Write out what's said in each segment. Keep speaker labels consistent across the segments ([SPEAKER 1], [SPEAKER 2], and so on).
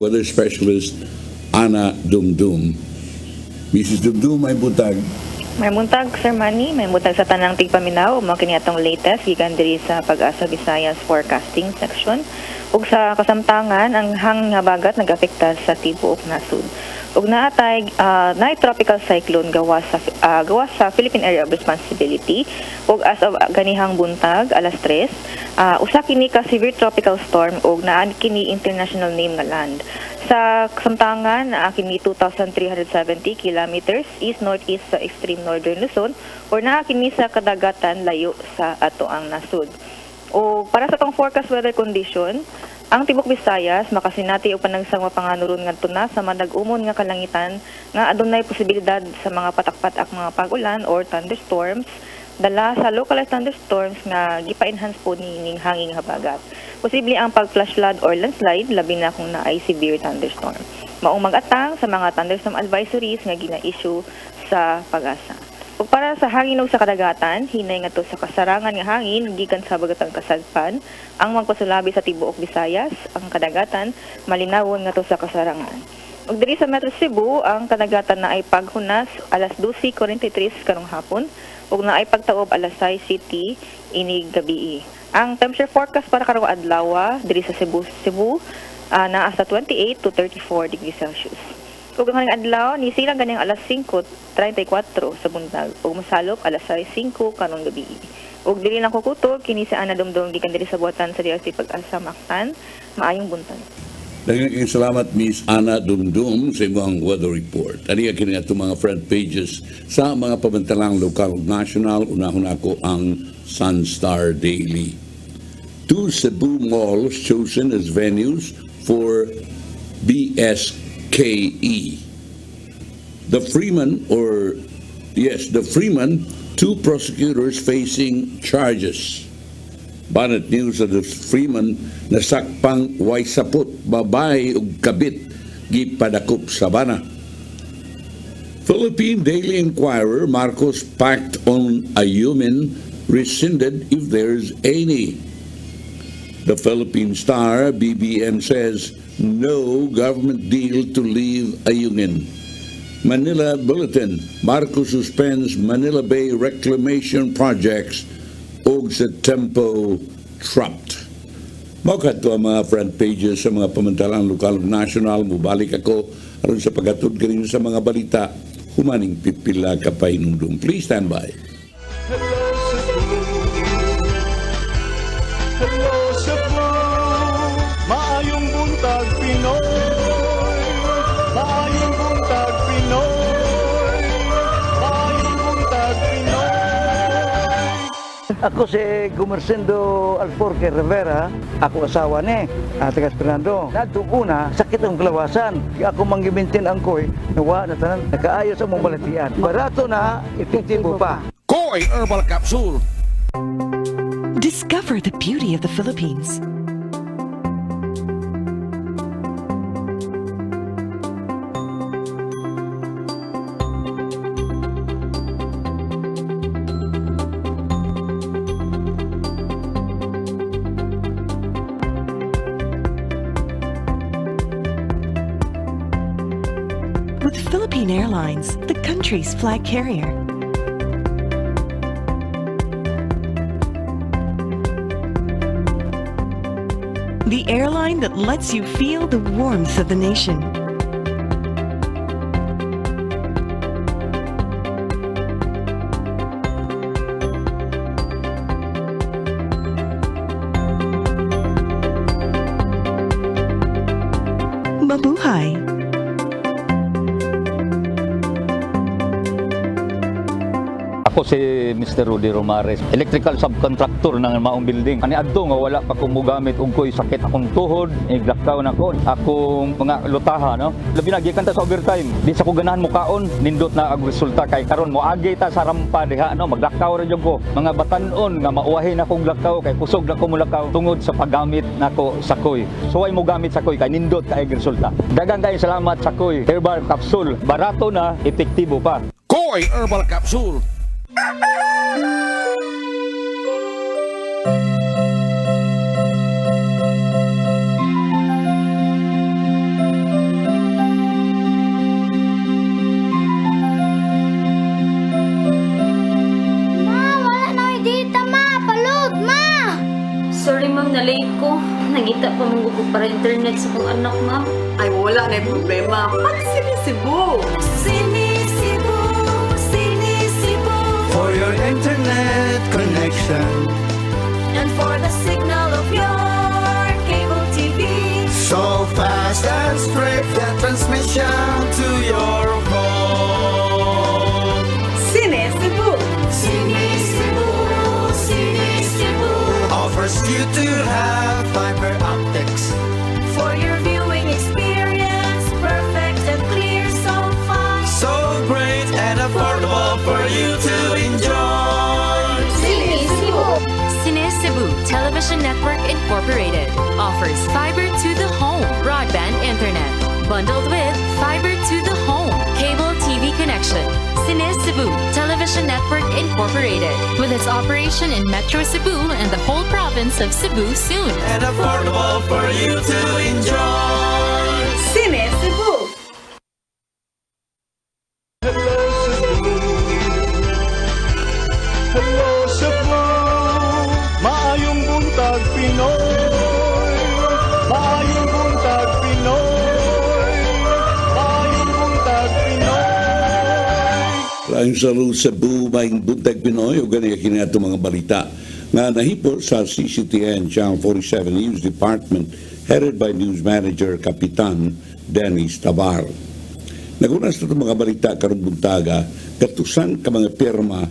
[SPEAKER 1] weather specialist Ana Dumdum. Mrs. Dumdum, may butag.
[SPEAKER 2] May buntag, Sir Manny. May buntag sa tanang tigpaminaw. Mga kiniatong latest, gikan diri sa Pag-asa Visayas forecasting section. Ug sa kasamtangan, ang hangin nga bagat nag-afekta sa tibuok nasud. Ug naay tropical cyclone gawas sa Philippine Area of Responsibility. Ug as of ganihang buntag, alas 3, usa kini ka severe tropical storm ug naa kini international name nga land. Sa kasamtangan, kini 2,370 kilometers east-northeast sa extreme northern Luzon or naa kini sa kadagatan layo sa ato ang nasud. O para sa tong forecast weather condition, ang tibok Visayas makasinati og panagsang mapanganuron ngadto na sa madag-umon nga kalangitan nga adunay posibilidad sa mga patak-patak mga pag-ulan or thunderstorms dala sa localized thunderstorms nga gipa-enhance po ning hangin habagat. Posible ang pag-flash flood or landslide labi na kung naay severe thunderstorm. Maong mag-atang sa mga thunderstorm advisories nga gina-issue sa Pag-asa. Ug para sa hangin ug sa kadagatan, hinay ngadto sa kasarangan nga hangin gikan sa bagatang kasadpan ang magpasulabi sa tibuok Visayas, ang kadagatan malinawon ngadto sa kasarangan. Ug diri sa Metro Cebu, ang kadagatan na ay paghunas alas 12:43 karong hapon ug naay pagtaob alas 6 city inig gabii. Ang temperature forecast para karong adlaw diri sa Cebu naa sa 28 to 34 degrees Celsius. Ug ang adlaw ni silang ganing alas 5:34 sa buntag ug masalop alas 6:05 karong gabi. Ug dili lang kukutob kini sa Ana Dumdum gikan diri sa buhatan sa DRC Pag-asa Mactan. Maayong buntag.
[SPEAKER 1] Daghang salamat Miss Ana Dumdum sa imong weather report. Ani kini ato mga front pages sa mga pamantalang lokal ug national. Unahon ako ang Sunstar Daily. 2 Cebu malls chosen as venues for BSKE. The Freeman, 2 prosecutors facing charges. Banat news of the Freeman nasakpang way sapot, babae ug kabit gipadakop sa bana. Philippine Daily Inquirer, Marcos pact on ayumin rescinded if there's any. The Philippine Star, BBM says no government deal to leave Ayungin. Manila Bulletin, Marcos suspends Manila Bay reclamation projects og sa tempo trapped. Maukat to ang mga front pages sa mga pamantalang lokal ug national. Mubalik ako aron sa paghatod kanin sa mga balita humaning pipila ka pahinumdum. Please stand by.
[SPEAKER 3] Hello Cebu, maayong buntag Pinoy, maayong buntag Pinoy, maayong buntag Pinoy.
[SPEAKER 4] Ako si Gumersindo Alforque Rivera, ako asawa ni Tagas Fernando. Una, sakit ang kalawasan. Ako manggimintin ang koy, nawa na tanan, nakaayos ang mong balatian. Barato na, epektibo pa.
[SPEAKER 5] Koy Herbal Capsule.
[SPEAKER 6] Discover the beauty of the Philippines. With Philippine Airlines, the country's flag carrier. The airline that lets you feel the warmth of the nation. Mabuhay!
[SPEAKER 7] Ako si Mr. Rudy Romares, electrical subcontractor ng Maayong building. Ani adto nga wala pa ko mogamit og koy sakit akong tuhod, iglakaw na ko, akong mga lutaha no. Labi na gikan ta sa overtime. Di sa ko ganahan mo kaon, nindot na ang resulta kay karon mo agi ta sa rampa diha no, maglakaw ra jud ko. Mga batan-on nga mauwahin akong lakaw kay kusog na ko mulakaw tungod sa paggamit nako sa koy. So ay mo gamit sa koy kay nindot kay resulta. Daghang kay salamat sa koy Herbal Capsule. Barato na, epektibo pa.
[SPEAKER 5] Koy Herbal Capsule.
[SPEAKER 8] makita pa mong para internet sa kong anak, ma'am.
[SPEAKER 9] Ay, wala na yung problema. Mag-CEBU!
[SPEAKER 10] CEBU, CEBU.
[SPEAKER 3] For your internet connection.
[SPEAKER 10] And for the signal of your cable TV.
[SPEAKER 3] So fast and straight, the transmission to your home.
[SPEAKER 9] CEBU!
[SPEAKER 10] CEBU, CEBU.
[SPEAKER 3] Offers you to have fiber optics.
[SPEAKER 10] For your viewing experience, perfect and clear, so fast.
[SPEAKER 3] So great and affordable for you to enjoy.
[SPEAKER 11] CEBU Television Network Incorporated offers fiber to the home broadband internet bundled with fiber to the home cable TV connection. CEBU Television Network Incorporated with its operation in Metro Cebu and the whole province of Cebu soon.
[SPEAKER 3] And affordable for you to enjoy.
[SPEAKER 9] CEBU!
[SPEAKER 3] Hello Cebu. Hello Cebu. Maayong buntag Pinoy. Maayong buntag Pinoy. Maayong buntag Pinoy.
[SPEAKER 1] Laing salut sa Maayong Buntag Pinoy o ganyan kinato mga balita nga nahipo sa CCTN Channel 47 News Department headed by News Manager Kapitan Dennis Tabar. Nagunas na mga balita karong buntaga katusan ka mga pirma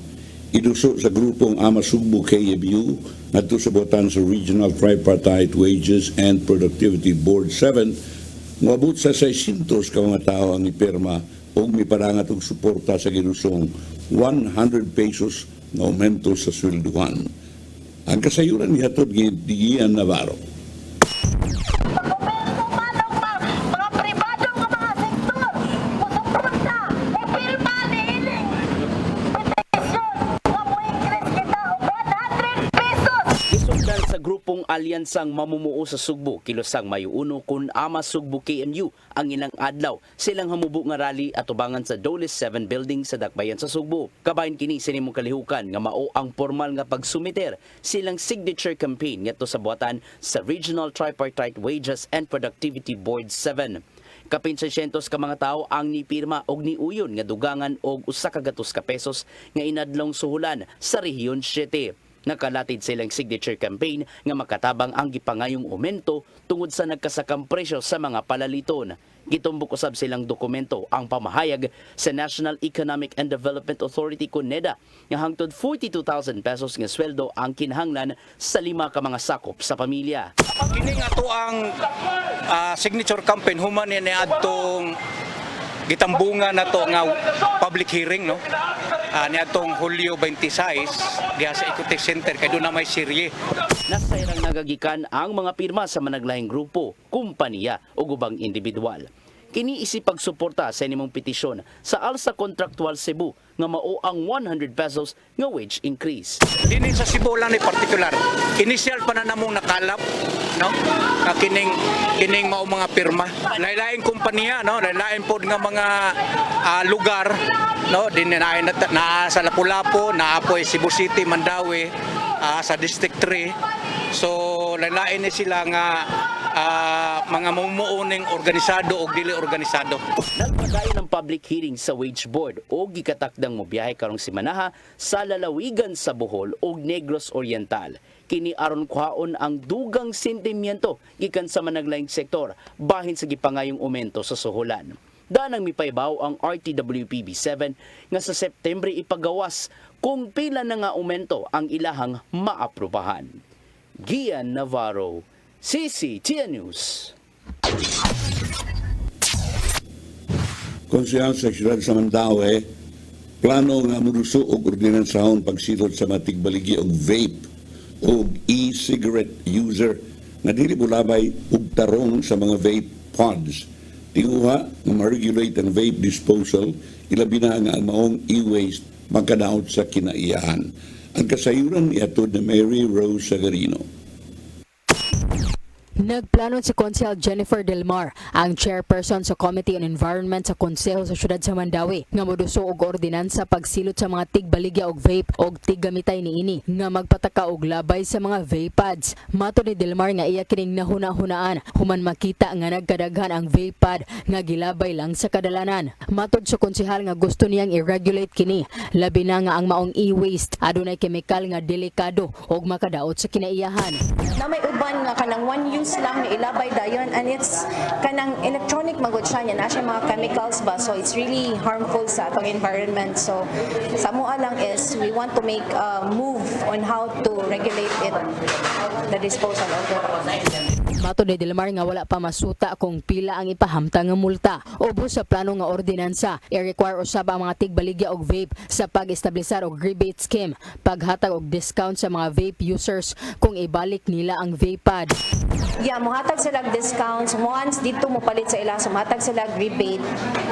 [SPEAKER 1] iduso sa grupong Amasugbu CEBU ngadto sa botan sa Regional Tripartite Wages and Productivity Board 7 ngabot sa 600 ka mga tao ang ipirma o miparangat og suporta sa ginusong 100 pesos na aumento sa swelduhan. Ang kasayuran ni hatod ni Ian Navarro.
[SPEAKER 12] Sa grupong alyansang mamumuo sa Sugbo, kilosang mayuuno kun Ama Sugbo KMU ang ilang adlaw silang hamubo nga rally at ubangan sa Dolis 7 building sa Dakbayan sa Sugbo. Kabahin kini sa nimong kalihukan nga mao ang formal nga pagsumiter silang signature campaign ngadto sa buhatan sa Regional Tripartite Wages and Productivity Board 7. Kapin 600 ka mga tao ang nipirma og niuyon nga dugangan og usa ka gatos ka pesos nga inadlong suhulan sa Rehiyon 7. Nakalatid silang signature campaign nga makatabang ang gipangayong aumento tungod sa nagkasakang presyo sa mga palaliton. Gitumbok usab silang dokumento ang pamahayag sa National Economic and Development Authority (NEDA) nga hangtod 42,000 pesos nga sweldo ang kinahanglan sa 5 ka mga sakop sa pamilya.
[SPEAKER 13] Kini nga to ang signature campaign human ni adtong gitambungan na to nga public hearing no. Niadtong Hulyo 26 diha sa Ecotex Center kay doon na may serye.
[SPEAKER 12] Nasayrang nagagikan ang mga pirma sa managlahing grupo, kumpanya o ubang individual. Kini isipag suporta sa nimong petisyon sa Alsa Contractual Cebu nga mao ang 100 pesos nga wage increase.
[SPEAKER 13] Dini sa Cebu lang ni particular. Initial pa na namong nakalap no. Kining mao mga pirma. Lain-lain kumpanya no, lain pod nga mga lugar no, din na sa Lapu-Lapu, naapoy Cebu City, Mandawi, sa District 3. So lain-lain ni sila nga mga mamumuuning organisado o dili organisado.
[SPEAKER 12] Nagpadayon ng public hearing sa Wage Board o gikatakdang mobiyahe karong simanaha sa lalawigan sa Bohol o Negros Oriental. Kini aron kuhaon ang dugang sentimiento gikan sa managlaing sektor bahin sa gipangayong aumento sa suhulan. Danang mipaybaw ang RTWPB 7 nga sa September ipagawas kung pila na nga aumento ang ilahang maaprubahan. Gian Navarro, CCTN News.
[SPEAKER 1] Konsehal sa siyudad sa Mandawi, plano nga muduso og ordinansahon pagsilot sa matigbaligi og vape o e-cigarette user nga dili bulabay og tarong sa mga vape pods. Tinguha nga ma-regulate ang vape disposal, ilabi na nga ang maong e-waste magkadaot sa kinaiyahan. Ang kasayuran iatod na Mary Rose Sagarino.
[SPEAKER 14] Nagplano si Konsehal Jennifer Delmar, ang chairperson sa Committee on Environment sa Konseho sa Syudad sa Mandawi, nga moduso og ordinansa pagsilot sa mga tigbaligya og vape og tiggamitay niini nga magpataka og labay sa mga vape pads. Matod ni Delmar nga iya kining nahuna-hunaan human makita nga nagkadaghan ang vape pad nga gilabay lang sa kadalanan. Matod sa konsehal nga gusto niyang i-regulate kini, labi na nga ang maong e-waste adunay kemikal nga delikado og makadaot sa kinaiyahan.
[SPEAKER 15] Na may uban nga kanang one use lang ni ilabay dayon, and it's kanang electronic magud siya niya na siya mga chemicals ba, so it's really harmful sa atong environment. So sa mua lang is we want to make a move on how to regulate it, the disposal of it.
[SPEAKER 14] Matod ni Delmar nga wala pa masuta kung pila ang ipahamtang nga multa. Ubos sa plano nga ordinansa, i-require usab ang mga tigbaligya og vape sa pag-establisar og rebate scheme, paghatag og discount sa mga vape users kung ibalik nila ang vape pad.
[SPEAKER 15] Yeah, muhatag sila discounts once dito mo palit sa ila, so muhatag sila rebate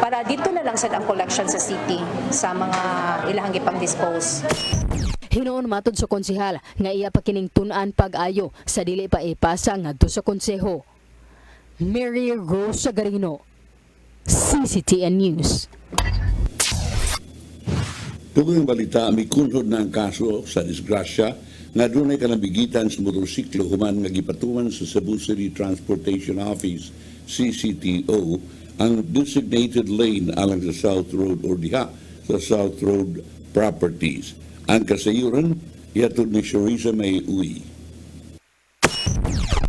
[SPEAKER 15] para dito na lang sad ang collection sa city sa mga ilahang gipang-dispose.
[SPEAKER 14] Hinuon matod sa konsehal nga iya pa kining tun-an pag-ayo sa dili pa ipasa ngadto sa konseho. Mary Rose Sagarino, CCTN News.
[SPEAKER 1] Tugang balita, may kunhod na ang kaso sa disgrasya nga dunay kanabigitan sa motorsiklo human nga gipatuman sa Cebu City Transportation Office, CCTO, ang designated lane alang sa South Road or diha sa South Road properties. Ang kasayuran, yatod ni Shariza May Uy.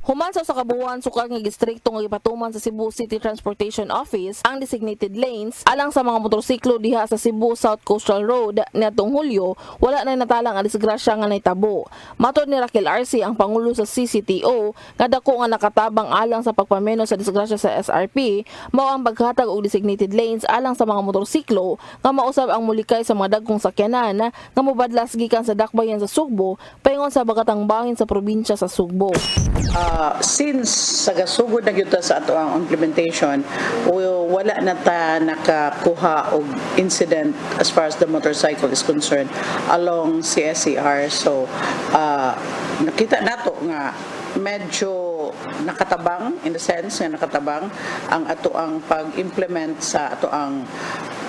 [SPEAKER 16] Human sa kabuuan sukar nga distrikto nga gipatuman sa Cebu City Transportation Office ang designated lanes alang sa mga motorsiklo diha sa Cebu South Coastal Road niadtong Hulyo, wala na natalang ang disgrasya nga nahitabo. Matod ni Raquel Arce, ang pangulo sa CCTO, nga dako nga nakatabang alang sa pagpameno sa disgrasya sa SRP, mao ang paghatag og designated lanes alang sa mga motorsiklo nga mausab ang mulikay sa mga dagkong sakyanan nga mobadlas gikan sa dakbayan sa Sugbo paingon sa bagatang bahin sa probinsya sa Sugbo.
[SPEAKER 17] Since sa gasugod na gyud sa ato ang implementation, wala na ta nakakuha og incident as far as the motorcycle is concerned along CSCR. So nakita nato nga medyo nakatabang, in the sense nga nakatabang ang ato ang pag-implement sa ato ang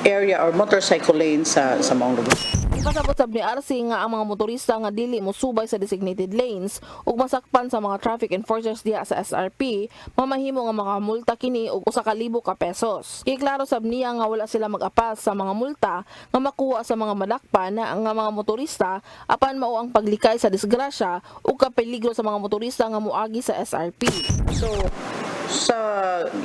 [SPEAKER 17] area or motorcycle lane sa maong lugar.
[SPEAKER 16] Pasabot-sab ni Arce nga ang mga motorista nga dili mosubay sa designated lanes ug masakpan sa mga traffic enforcers diha sa SRP, mamahimo nga makamulta kini og 1,000 ka pesos. Iklaro sab niya nga wala sila mag-apas sa mga multa nga makuha sa mga madakpan nga mga motorista apan mao ang paglikay sa disgrasya ug kapeligro sa mga motorista nga moagi sa SRP.
[SPEAKER 17] So sa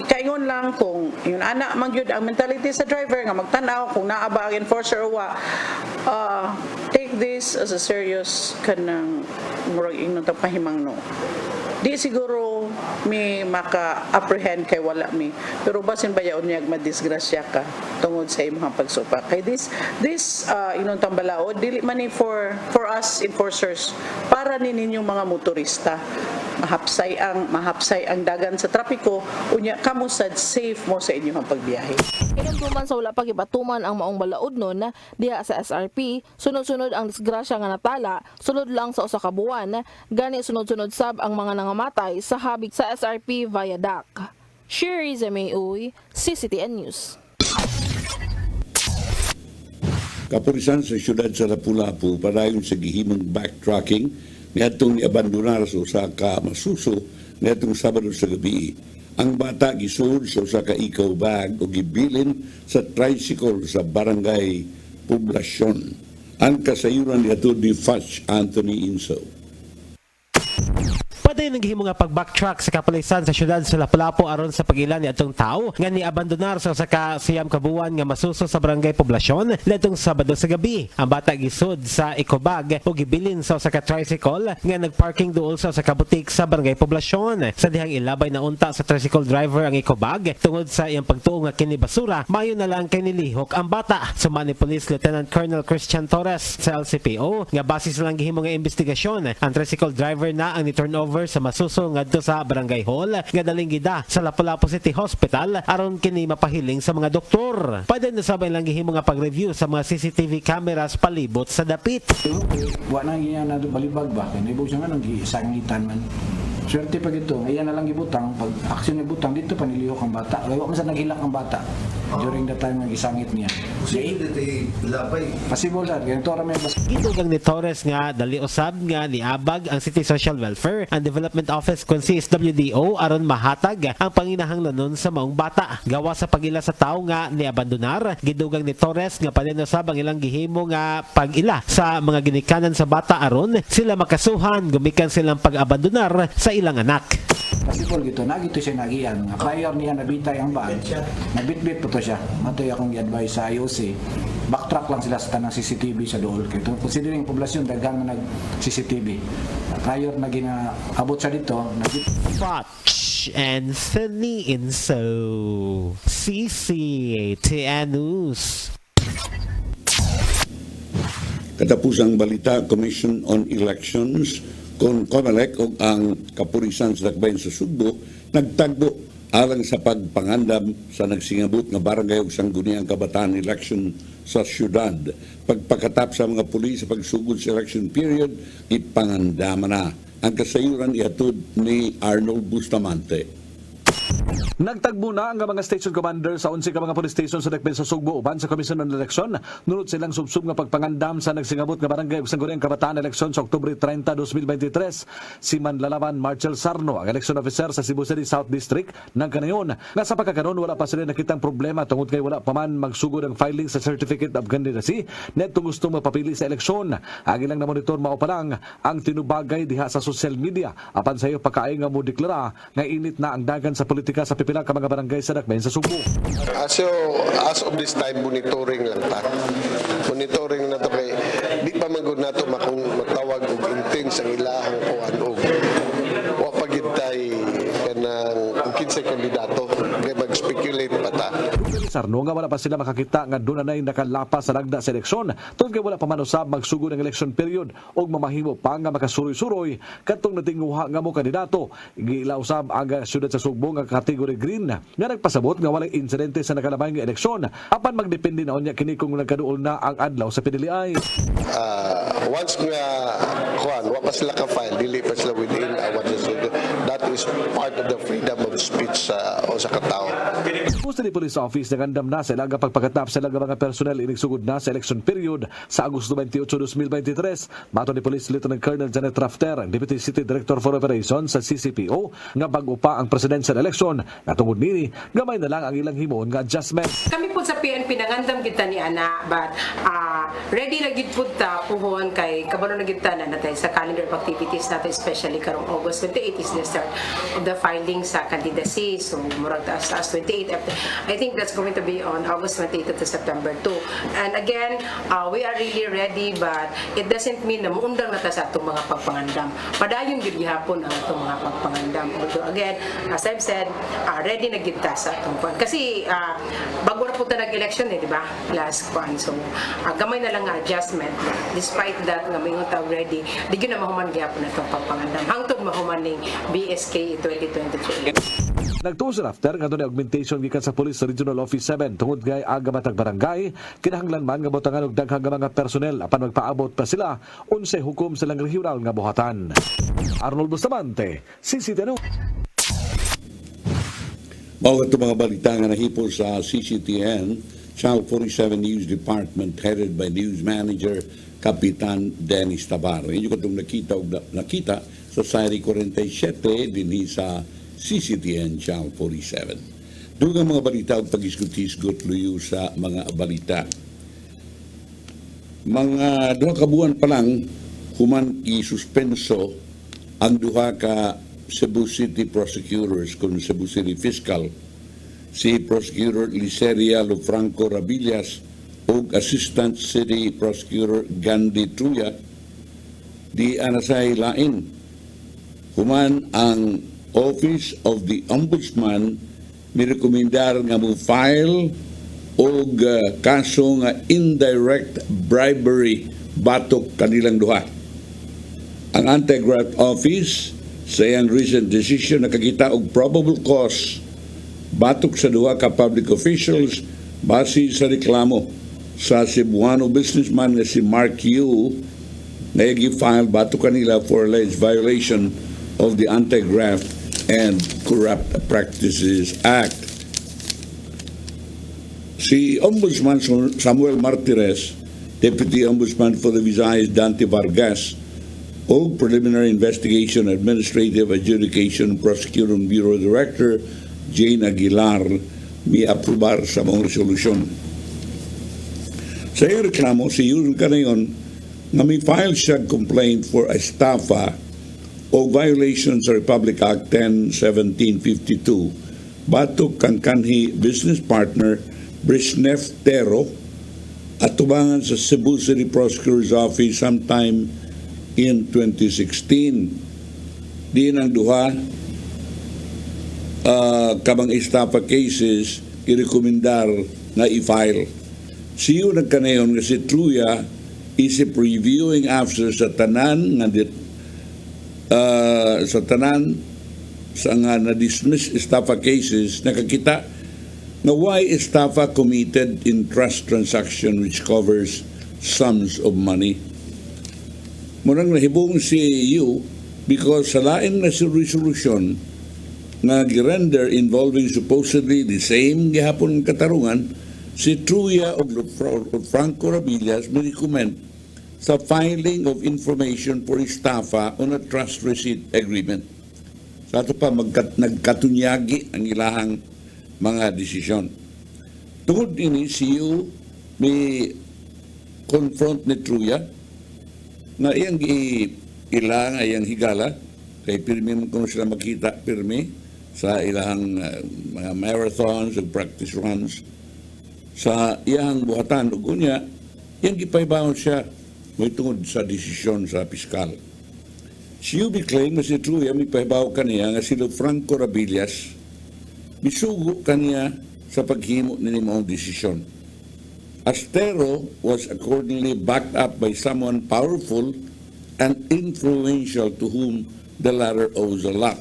[SPEAKER 17] kaingon lang kung yun ana man gyud ang mentality sa driver nga magtan-aw kung naa ba ang enforcer o wa, take this as a serious kanang murag ingnon ta pahimangno. Di siguro may maka-apprehend kay wala mi, pero basin bayaon niya madisgrasya ka tungod sa imong pagsupa kay this inong tambalaod dili man ni for us enforcers, para ni ninyong mga motorista mahapsay ang dagan sa trapiko unya kamo sad safe mo sa inyong pagbiyahe.
[SPEAKER 16] Kinumduman sa wala pagibatuman ang maong balaod nun diha sa SRP, sunod-sunod ang disgrasya nga natala, sunod lang sa usa ka buwan, gani sunod-sunod sab ang mga nangamatay sa habig sa SRP viaduct. Shariza May Uy, CCTN News.
[SPEAKER 1] Kapulisan sa siyudad sa Lapu-Lapu padayon sa gihimong backtracking niadtong niabandonar sa usa ka masuso niadtong Sabado sa gabi. Ang bata gisud sa usa ka ikaw bag o gibilin sa tricycle sa barangay Poblasyon. Ang kasayuran niadto ni Fash Anthony Inso.
[SPEAKER 18] Paday naghimo nga pag-backtrack sa kapulisan sa syudad sa Lapu-Lapu aron sa pagilan ni atong tao nga ni-abandonar sa ka siyam kabuan nga masuso sa barangay Poblasyon ledtong Sabado sa gabi. Ang bata gisud sa ikobag o gibilin sa ka tricycle nga nagparking duol sa kabutik sa barangay Poblasyon. Sa dihang ilabay na unta sa tricycle driver ang ikobag tungod sa iyang pagtuo nga kini basura, mayo na lang kay nilihok ang bata. Sumani Police Lieutenant Colonel Christian Torres sa LCPO nga base sa lang gihimo nga investigasyon, ang tricycle driver na ang ni-turnover sa masuso ngadto sa barangay hall nga daling gida sa Lapu-Lapu City Hospital aron kini mapahiling sa mga doktor. Pwede na sabay lang gihimo nga pag-review sa mga CCTV cameras palibot sa dapit.
[SPEAKER 19] Wa na giya na balibag ba kay naibo siya nga nang gisangitan man. Swerte pag ito, ngayon na lang ibutang, pag aksyon ibutang, dito panilihok ang bata. Kaya man sa naghilak ang bata during the time ng isangit niya. Possible sir, ganito rami bas.
[SPEAKER 18] Gidugang ni Torres nga dali usab nga niabag ang City Social Welfare and Development Office kun CEBU aron mahatag ang panginahanglanon sa maong bata. Gawa sa pagila sa tawo nga niabandonar, gidugang ni Torres nga paninusab ang ilang gihimo nga pag-ila sa mga ginikanan sa bata aron sila makasuhan gumikan silang pag-abandonar sa ilang anak.
[SPEAKER 19] Possible gito, nagito siya nagiyan. Nga prior niya nabitay ang bag, nabitbit po to siya. Matoy akong i-advise sa IOC. Backtrack lang sila sa tanang CCTV sa dool. Kaya considering poblasyon, daghang na nag-CCTV. Prior na ginaabot siya dito,
[SPEAKER 18] Watch Anthony Inso, CCTN News.
[SPEAKER 1] Katapusang balita, Commission on Elections kung COMELEC o ang Kapulisan sa Dakbayan sa Sugbo nagtagbo alang sa pagpangandam sa nagsingabot nga barangay ug sangguniang kabataan election sa syudad. Pagpakatap sa mga pulis sa pagsugod sa election period, ipangandama na. Ang kasayuran ihatod ni Arnold Bustamante.
[SPEAKER 20] Nagtagbo na ang mga station commander sa 11 ka mga police station sa Dakbayan sa Sugbo uban sa Komisyon ng Eleksyon. Nunod silang subsub nga pagpangandam sa nagsingabot nga barangay ug sangguniang kabataan eleksyon sa Oktubre 30, 2023. Si Manlalaman Marshal Sarno, ang election officer sa Cebu City South District ng kanayon. Nga sa pagkakaroon wala pa sila nakitang problema tungod kay wala pa man magsugod ang filing sa Certificate of Candidacy neto gustong mapapili sa eleksyon. Ang ilang na monitor mao pa lang ang tinubagay diha sa social media apan sayo pagkaay nga mo deklara nga init na ang dagan sa politika sa pipila ka mga barangay sa Dakbayan sa Sugbo.
[SPEAKER 21] As of this time, monitoring lang ta. Monitoring na to kay di pa magod na to matawag og intense ang ilahang kuan og wa pagitay kanang kinsay kandidato kay mag-speculate pa ta.
[SPEAKER 20] Sarno nga wala pa sila makakita nga doon na nakalapa sa lagda sa eleksyon tungod kay wala pa man usab magsugod ang election period og mamahimo pa nga makasuroy-suroy katong natinguha nga mo kandidato. Giila usab ang syudad sa Sugbo nga category green nga nagpasabot nga walay insidente sa nakalabay nga eleksyon apan magdepende na unya kini kung nagkaduol na ang adlaw sa PDLI.
[SPEAKER 21] Once nga kuan wa pa sila ka file dili pa sila within that is part of the freedom of speech sa katao.
[SPEAKER 20] Gusto ni Police Office nagandam na sa ilaga pagpakatap sa ilaga mga personnel inigsugod na sa election period sa Agosto 28, 2023. Mato ni Police Lieutenant Colonel Janet Rafter, ang Deputy City Director for Operations sa CCPO, nga bago pa ang presidential election. Natungod nini, gamay na lang ang ilang himon nga adjustment.
[SPEAKER 22] Kami po sa PNP nangandam kita ni Ana, but ready na gid pud ta puhon kay kabalo na gid ta na natay sa calendar of activities natin, especially karong August 28 is the start of the filing sa candidacy. So murag taas 28 I think that's going to be on August 28 to September 2. And again, we are really ready, but it doesn't mean na muundang na ta sa atong mga pagpangandam. Padayon gid gihapon ang atong mga pagpangandam. Although again, as I've said, ready na gid ta sa atong kwan. Kasi bago na po ta nag-election di ba? Last kwan. So gamay na lang nga adjustment. Despite that nga may ta ready, di gyud na mahuman gihapon atong pagpangandam. Hangtod mahuman ning BSK 2023.
[SPEAKER 20] Nagtuo sa Rafter nga doon augmentation gikan sa Police sa Regional Office 7 tungod kay aga matag barangay kinahanglan man nga botangan og daghang mga personnel apan magpaabot pa sila unsay hukom silang regional nga buhatan. Arnold Bustamante, CCTN.
[SPEAKER 1] Mao ito mga balita nga nahipol sa CCTN Channel 47 News Department headed by News Manager Kapitan Dennis Tabar. Inyo katong nakita sa Sari 47 dinhi sa CCTN Channel 47. Dugang mga balita o pag-isgot-isgot luyo sa mga balita. Mga 2 kabuan pa lang human isuspenso ang 2 ka Cebu City prosecutors kung Cebu City Fiscal, si Prosecutor Liceria Lufranco Rabillas o Assistant City Prosecutor Gandhi Truya di anasay lain. Human ang Office of the Ombudsman nirekomendar nga mo file og kaso nga indirect bribery batok kanilang 2. Ang Anti-Graft Office sa iyang recent decision nakakita og probable cause batok sa 2 ka public officials base sa reklamo sa Cebuano businessman na si Mark Yu na i-file batok kanila for alleged violation of the Anti-Graft and Corrupt Practices Act. Si Ombudsman Samuel Martires, Deputy Ombudsman for the Visayas Dante Vargas, o Preliminary Investigation Administrative Adjudication Prosecution Bureau Director Jane Aguilar may aprobar sa mga resolusyon. Sa iyong reklamo, si Yul Canayon na may file siya complaint for estafa o violation sa Republic Act 10-1752 batok kang kanhi business partner Brisnef Tero at tubangan sa Cebu City Prosecutor's Office sometime in 2016. Di ang duha kabang estafa cases irekomendar na i-file. Siyo nagkanayon nga si Truya isip reviewing officer sa tanan nga na-dismiss estafa cases nakakita na why estafa committed in trust transaction which covers sums of money. Munang nahibong CEU because sa lain na resolution na girender involving supposedly the same gihapon katarungan, si Truya o Franco Rabillas may recommend sa filing of information for estafa on a trust receipt agreement. Sa ito pa nagkatunyagi ang ilahang mga desisyon. Tungod ini, CEU may confront ni Truya na iyang ilang iyang higala kay pirmi mo kung sila makita pirmi sa ilang mga marathons o practice runs sa iyang buhatan ug unya iyang gipaybaon siya may tungod sa desisyon sa piskal. Si UB claim na si Truya may paybaw kaniya nga sila Franco Rabillas misugo kaniya sa paghimo ni maong desisyon. Astero was accordingly backed up by someone powerful and influential to whom the latter owes a lot.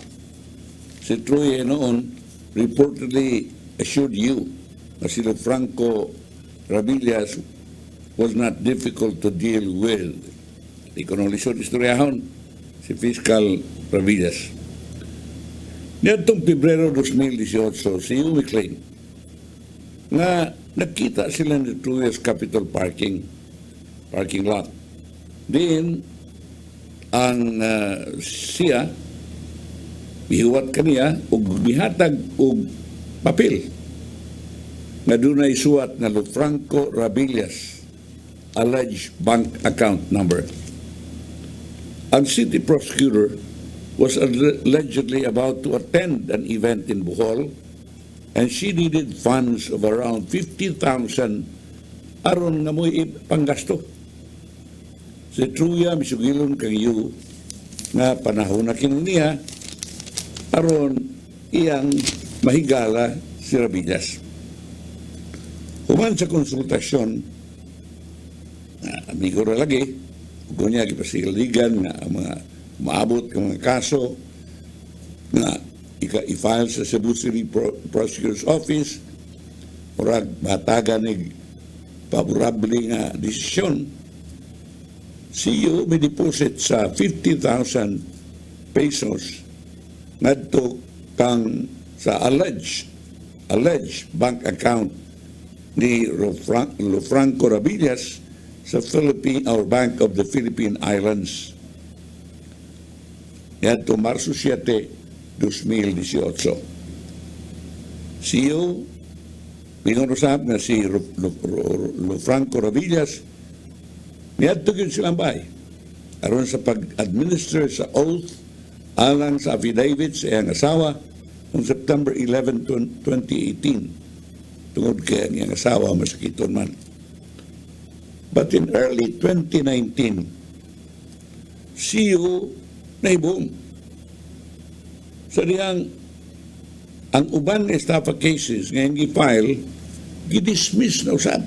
[SPEAKER 1] Si Truya noon reportedly assured you na sila Franco Rabillas was not difficult to deal with. Ikaw lisod istoryahon si Fiscal Rabillas. Niadtong Pebrero 2018, si Yumi claim nga nakita sila ni Truya's Capitol parking lot. Then, ang siya bihuwat kaniya ug bihatag og papel na dunay suwat na Franco Rabillas alleged bank account number. Ang city prosecutor was allegedly about to attend an event in Bohol and she needed funds of around 50,000 aron nga mo'y panggasto. Si Truya misugilon kang iyo nga panahon na kinuniya aron iyang mahigala si Rabillas. Human sa konsultasyon, amigo ra lagi, gunya gipasigaligan nga ang mga maabot ng mga kaso na i-file sa Cebu City Prosecutor's Office murag batagan ng favorable nga desisyon. CEO may deposit sa 50,000 pesos ngadto kang sa alleged bank account ni Franco Rabillas sa Bank of the Philippine Islands. Yan to Marso 7, 2018. CEO, pinurusap na si Franco Rabillas, niyadto yun silang bay. Aron sa pag-administer sa oath alang sa affidavit sa iyang asawa noong September 11, 2018. Tungod kaya ang iyang asawa masakiton man. But in early 2019, CEO naibong. Sa diyang ang uban estafa cases ngayon gi-file, gi-dismiss na usab.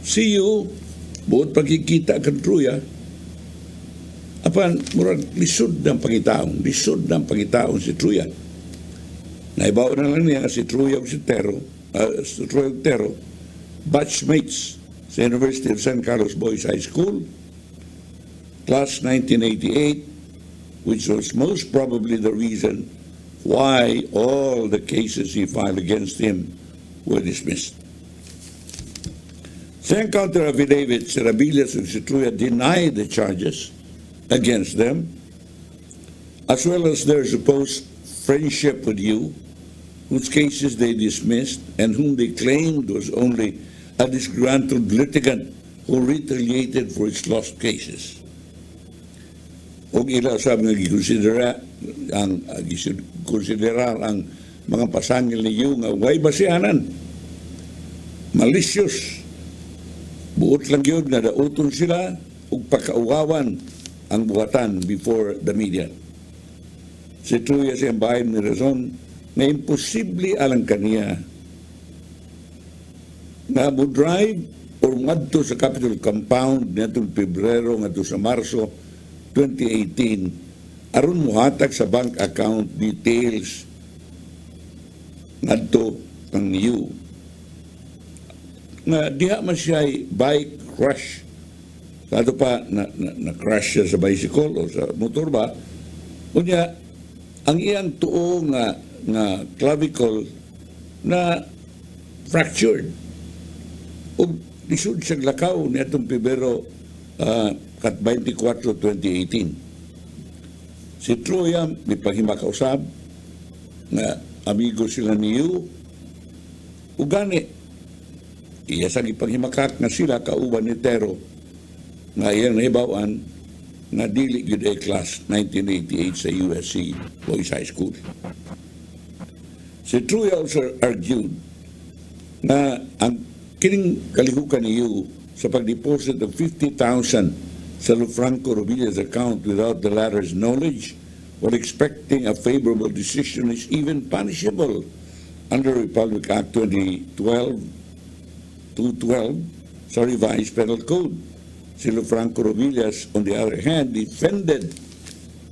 [SPEAKER 1] CEO, buot pagkikita kan Truya, apan murag lisod ng pangitaon si Truya. Naibaw na lang niya si Truya o si Tero, batchmates sa University of San Carlos Boys High School, class 1988, which was most probably the reason why all the cases he filed against him were dismissed. Sa counter affidavit, si Rabillas and si Truya denied the charges against them, as well as their supposed friendship with you, whose cases they dismissed and whom they claimed was only a disgruntled litigant who retaliated for its lost cases. O ila sabi nga gikonsiderar ang mga pasangil ni Yu nga way basihanan, malicious, buot lang yun na dauton sila ug pakauwawan ang buhatan before the media. Si Truya siyang bahay ni Razon na imposible alang kaniya na mo-drive or ngadto sa Capitol Compound nitong Pebrero ngadto sa Marso 2018 aron muhatag sa bank account details ngadto ang Yu. Na diha man siya bike crash. Kato pa na-crash siya sa bicycle o sa motor ba? Unya, ang iyang tuo nga clavicle na fractured. O lisod siyang lakaw nitong Pebrero kat 24, 2018. Si Troya, may paghimakaussab nga amigo sila ni Yu. O gani, iya sa ipaghimakak nga sila kauban ni Tero nga iyang nahibawan na dili gyud ay class 1988 sa USC Boys High School. Si Troy also argued na ang kining kalihukan ni Yu sa pag-deposit of 50,000 sa Franco Robilla's account without the latter's knowledge while expecting a favorable decision is even punishable under Republic Act 212 sa revised penal code. Si Franco Robillas, on the other hand, defended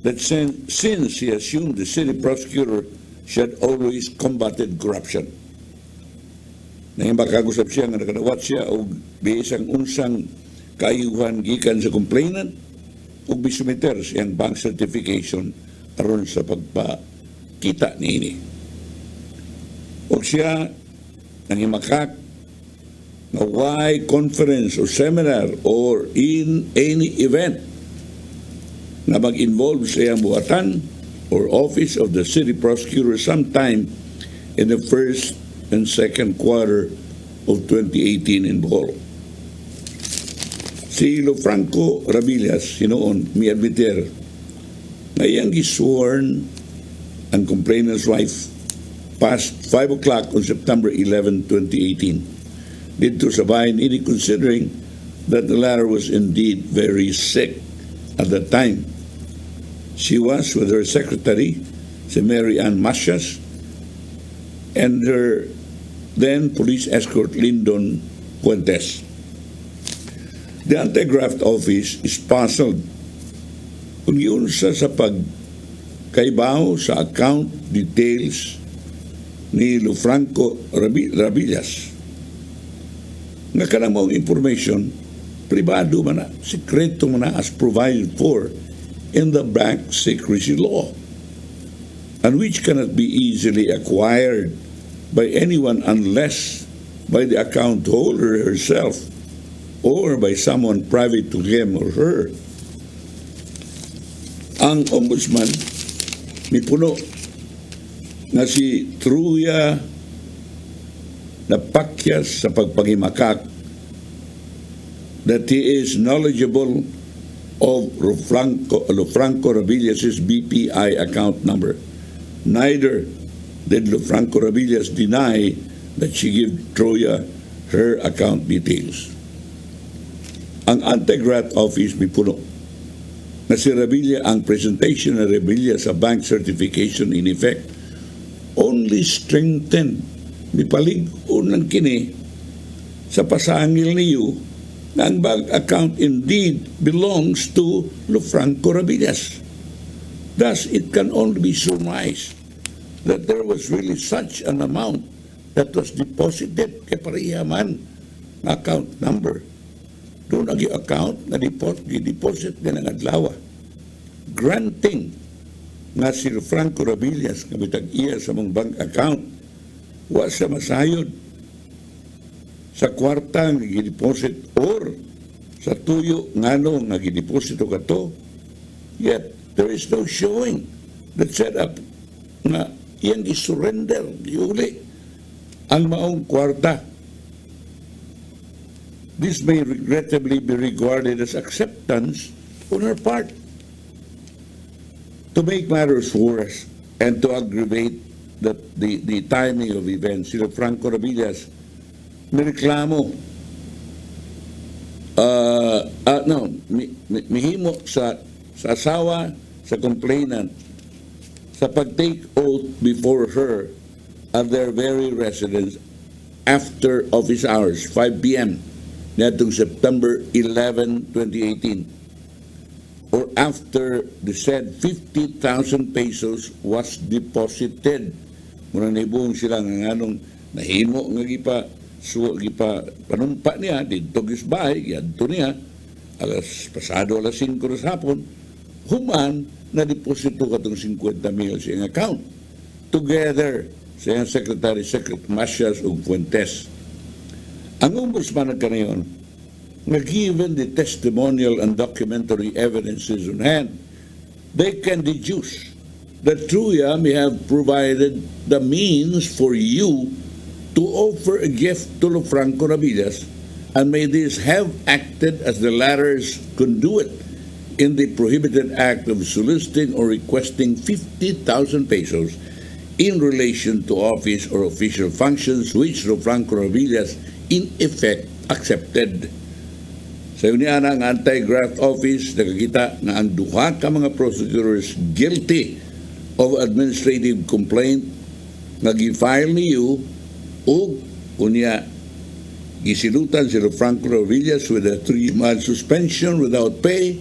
[SPEAKER 1] that since he assumed the city prosecutor, she had always combated corruption. Nahimbakagusap siya nga nakadawat siya o biisang unsang kaayuhan gikan sa complainant o bisumiter siyang bank certification aron sa pagpakita niini. O siya nangimakak na why conference or seminar or in any event na mag-involve sa iyang buhatan or office of the city prosecutor sometime in the first and second quarter of 2018 in Bohol. Si Franco Rabillas, hinoon, mi-admiter na iyang gisworn ang complainant's wife past 5 o'clock on September 11, 2018. Dito sa bayan, ini considering that the latter was indeed very sick at that time. She was with her secretary, si Mary Ann Masias, and her then police escort, Lyndon Fuentes. The anti-graft office is puzzled kung yun sa pagkaibaw sa account details ni Franco Rabillas. Nga kanang mong information, pribado man na, sekreto man na as provided for in the bank secrecy law, and which cannot be easily acquired by anyone unless by the account holder herself or by someone private to him or her. Ang ombudsman mipuno na si Truya napakyas sa pagpangimakak that he is knowledgeable of Franco Rabillas' BPI account number. Neither did Franco Rabillas deny that she gave Truya her account details. Ang anti-graft office mipuno na si Rabilla ang presentation ng Rabilla sa bank certification in effect only strengthened mipalig-on ng kini sa pasangil niyo na ang bank account indeed belongs to Franco Rabillas. Thus, it can only be surmised that there was really such an amount that was deposited kay parehaman account number. Doon ang account na deposit din ang adlawa. granting nga si Franco Rabillas nga bitag iya sa mong bank account wa sa masayod sa kwarta nga gideposit or sa tuyo ngano nga gideposito kato, yet there is no showing that set up nga iyang gisurrender giuli ang maong kwarta. This may regrettably be regarded as acceptance on her part. To make matters worse and to aggravate the timing of events, sila Franco Rabillas nireklamo mihimo sa asawa sa complainant sa pag-take oath before her at their very residence after office hours, 5 p.m. netong September 11, 2018. Or after the said 50,000 pesos was deposited. Muna naibong sila nga nganong nahimo nga gipa panumpa niya dito gisbahay giadto niya pasado alas 5 sa hapon human na deposito katong 50,000 sa iyang account together sa iyang secretary Macias ug Fuentes. Ang ombudsman kanayon na given the testimonial and documentary evidences on hand, they can deduce that Truya may have provided the means for you to offer a gift to Franco Rabillas, and may this have acted as the latter's conduit in the prohibited act of soliciting or requesting 50,000 pesos in relation to office or official functions which Franco Rabillas in effect accepted. Sa uniana ang anti-graft office, nakakita na ang duha ka mga prosecutors guilty of administrative complaint nga gi-file niyo o kunya gisilutan si Franco Rabillas with a 3-month suspension without pay,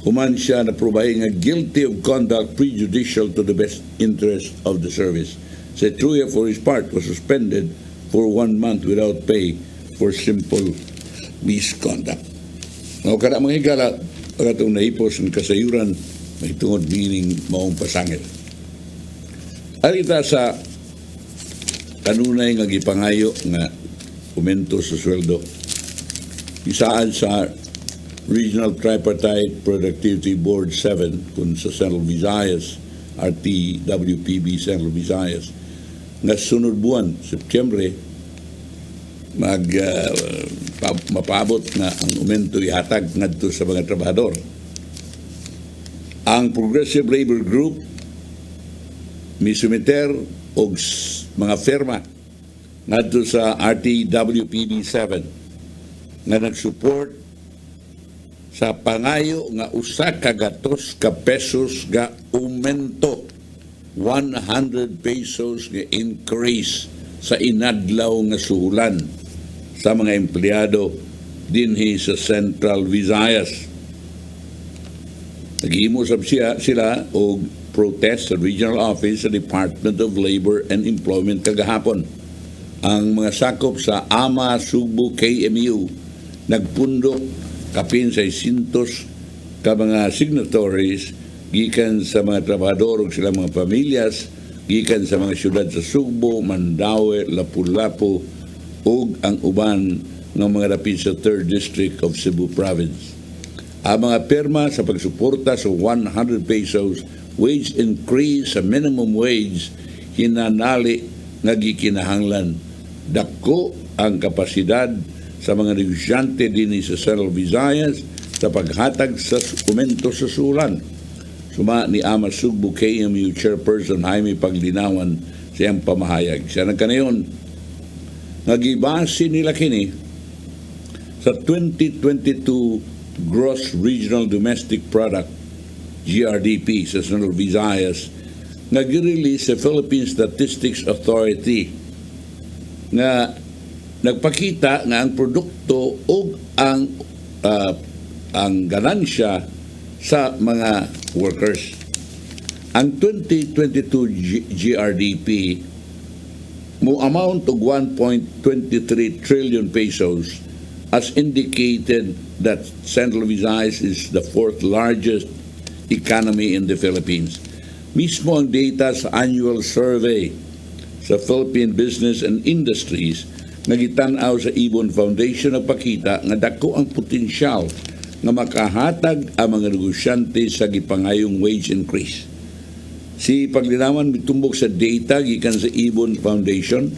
[SPEAKER 1] human siya na probahin nga guilty of conduct prejudicial to the best interest of the service. Si Truya, for his part, was suspended for 1 month without pay for simple misconduct. Now, kada mga higala, pagkatong naipos ng kasayuran, may tungod meaning maong pasangil. Alita sa kanunay nga gipangayo nga aumento sa sweldo. Isaan sa Regional Tripartite Productivity Board 7 kung sa Central Visayas, RTWPB Central Visayas, nga sunod buwan, Setyembre, mapabot na ang aumento ihatag ngadto sa mga trabahador. Ang Progressive Labor Group misumiter og mga firma ngadto sa RTWPB 7 nga nag-support sa pangayo nga usa ka gatos ka pesos nga aumento, 100 pesos nga increase sa inadlaw nga suhulan sa mga empleyado dinhi sa Central Visayas. Naghimo sila og protest sa regional office sa Department of Labor and Employment kagahapon. Ang mga sakop sa AMA Sugbo KMU nagpundok kapin 600 ka mga signatories gikan sa mga trabahador ug sila mga pamilyas gikan sa mga syudad sa Sugbo, Mandaue, Lapu-Lapu ug ang uban ng mga dapit sa 3rd District of Cebu Province. Ang mga pirma sa pagsuporta sa 100 pesos wage increase sa minimum wage hinanali nga gikinahanglan. Dako ang kapasidad sa mga negosyante dinhi sa Central Visayas sa paghatag sa dokumento sa sulan. Suma ni Ama Sugbo KMU Chairperson Jaime Paglinawan sa iyang pamahayag. Siya nagkanayon, nagibase nila kini sa 2022 Gross Regional Domestic Product GRDP sa Central Visayas nga gi-release sa Philippine Statistics Authority nga nagpakita nga ang produkto o ang ganansya sa mga workers. Ang 2022 GRDP mo amount of 1.23 trillion pesos as indicated that Central Visayas is the 4th largest economy in the Philippines. Mismo ang data sa annual survey sa Philippine Business and Industries nga gitanaw sa Ibon Foundation nagpakita nga dako ang potensyal nga makahatag ang mga negosyante sa gipangayong wage increase. Si paglinawan mitumbok sa data gikan sa Ibon Foundation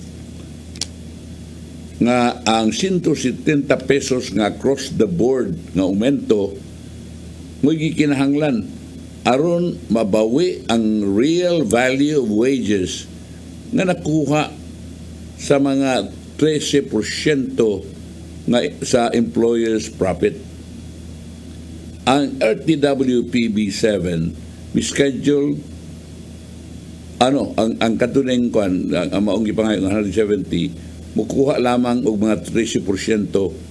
[SPEAKER 1] nga ang 170 pesos nga across the board nga aumento mo gikinahanglan aron mabawi ang real value of wages nga nakuha sa mga 13% nga sa employer's profit. Ang RTWPB7 mi-schedule ang katuneng kwan ang maong gipangayong 170 mukuha lamang og mga 13%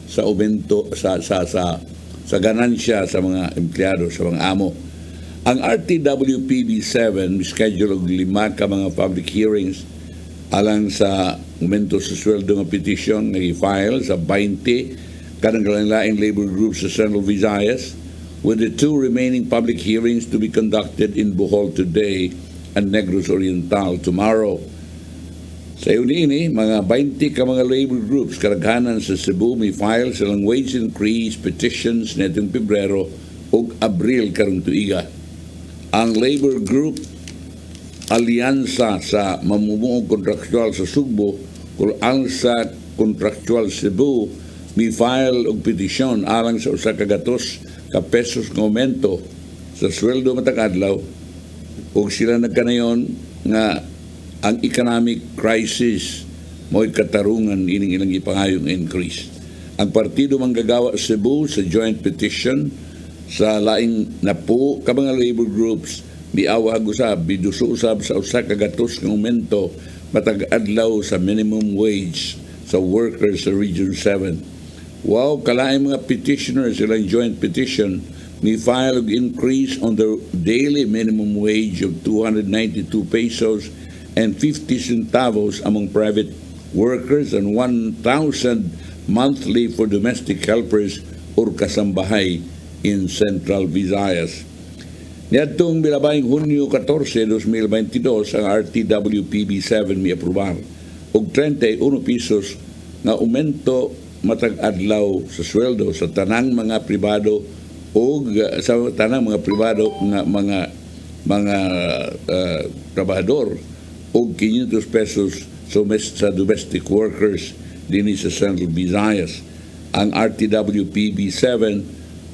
[SPEAKER 1] sa aumento sa ganansya sa mga empleyado, sa mga amo. Ang RTWPB7 schedule og 5 ka mga public hearings alang sa aumento sa sweldo nga petition nga i-file sa 20 kanang lain labor groups sa Central Visayas, with the 2 remaining public hearings to be conducted in Bohol today and Negros Oriental tomorrow. Sa ini, mga 20 ka mga labor groups karaghanan sa Cebu may file silang wage increase petitions netong Pebrero ug Abril karong tuiga. Ang labor group Alyansa sa Mamumuong Kontraktual sa Sugbo kung Alsa Kontraktual Cebu may file og petisyon alang sa usa ka gatos ka pesos nga aumento sa sweldo matag adlaw ug sila nagkanayon nga ang economic crisis mo'y katarungan ining ilang ipangayong increase. Ang partido manggagawa Cebu sa joint petition sa laing napo ka mga labor groups miawag usab biduso usab sa usa ka gatos nga aumento matag adlaw sa minimum wage sa workers sa Region 7. Wow, kalaing mga petitioners silang joint petition ni file og increase on the daily minimum wage of 292 pesos and 50 centavos among private workers and 1,000 monthly for domestic helpers or kasambahay in Central Visayas. Niadtong milabayng Hunyo 14, 2022, ang RTWPB7 mi-aprobar og 31 pesos nga aumento matag adlaw sa sweldo sa tanang mga pribado o sa tanang mga pribado nga mga trabahador o 500 pesos sa domestic workers dinhi sa Central Visayas. Ang RTWPB7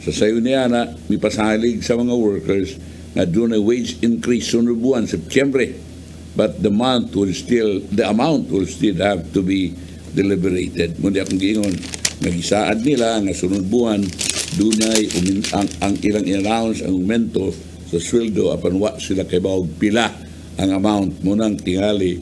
[SPEAKER 1] sa sayuniana mipasalig sa mga workers nga doon ay wage increase sunod buwan Setyembre, but the amount will still have to be deliberated. Muna akong giingon nagisaad nila nga sunod buwan dunay ang ilang in-announce ang aumento sa sweldo apan wa sila kay bawog pila ang amount mo nang tingali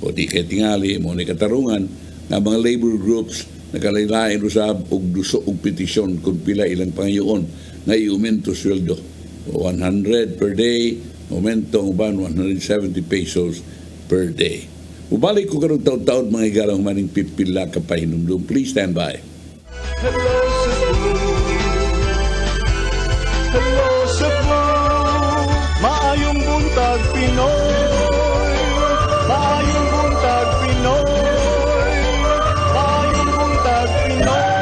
[SPEAKER 1] o di kay tingali mo ni katarungan nga mga labor groups nagalain usab og duso og petisyon kung pila ilang pangayoon nga i-aumento sweldo 100 per day, aumento ang uban 170 pesos per day. Ubalik ko karong taon-taon mga higalang maning pipila ka pahinumdum. Please stand by.
[SPEAKER 3] Hello Cebu, hello Cebu, maayong buntag Pinoy, maayong buntag Pinoy, maayong buntag Pinoy.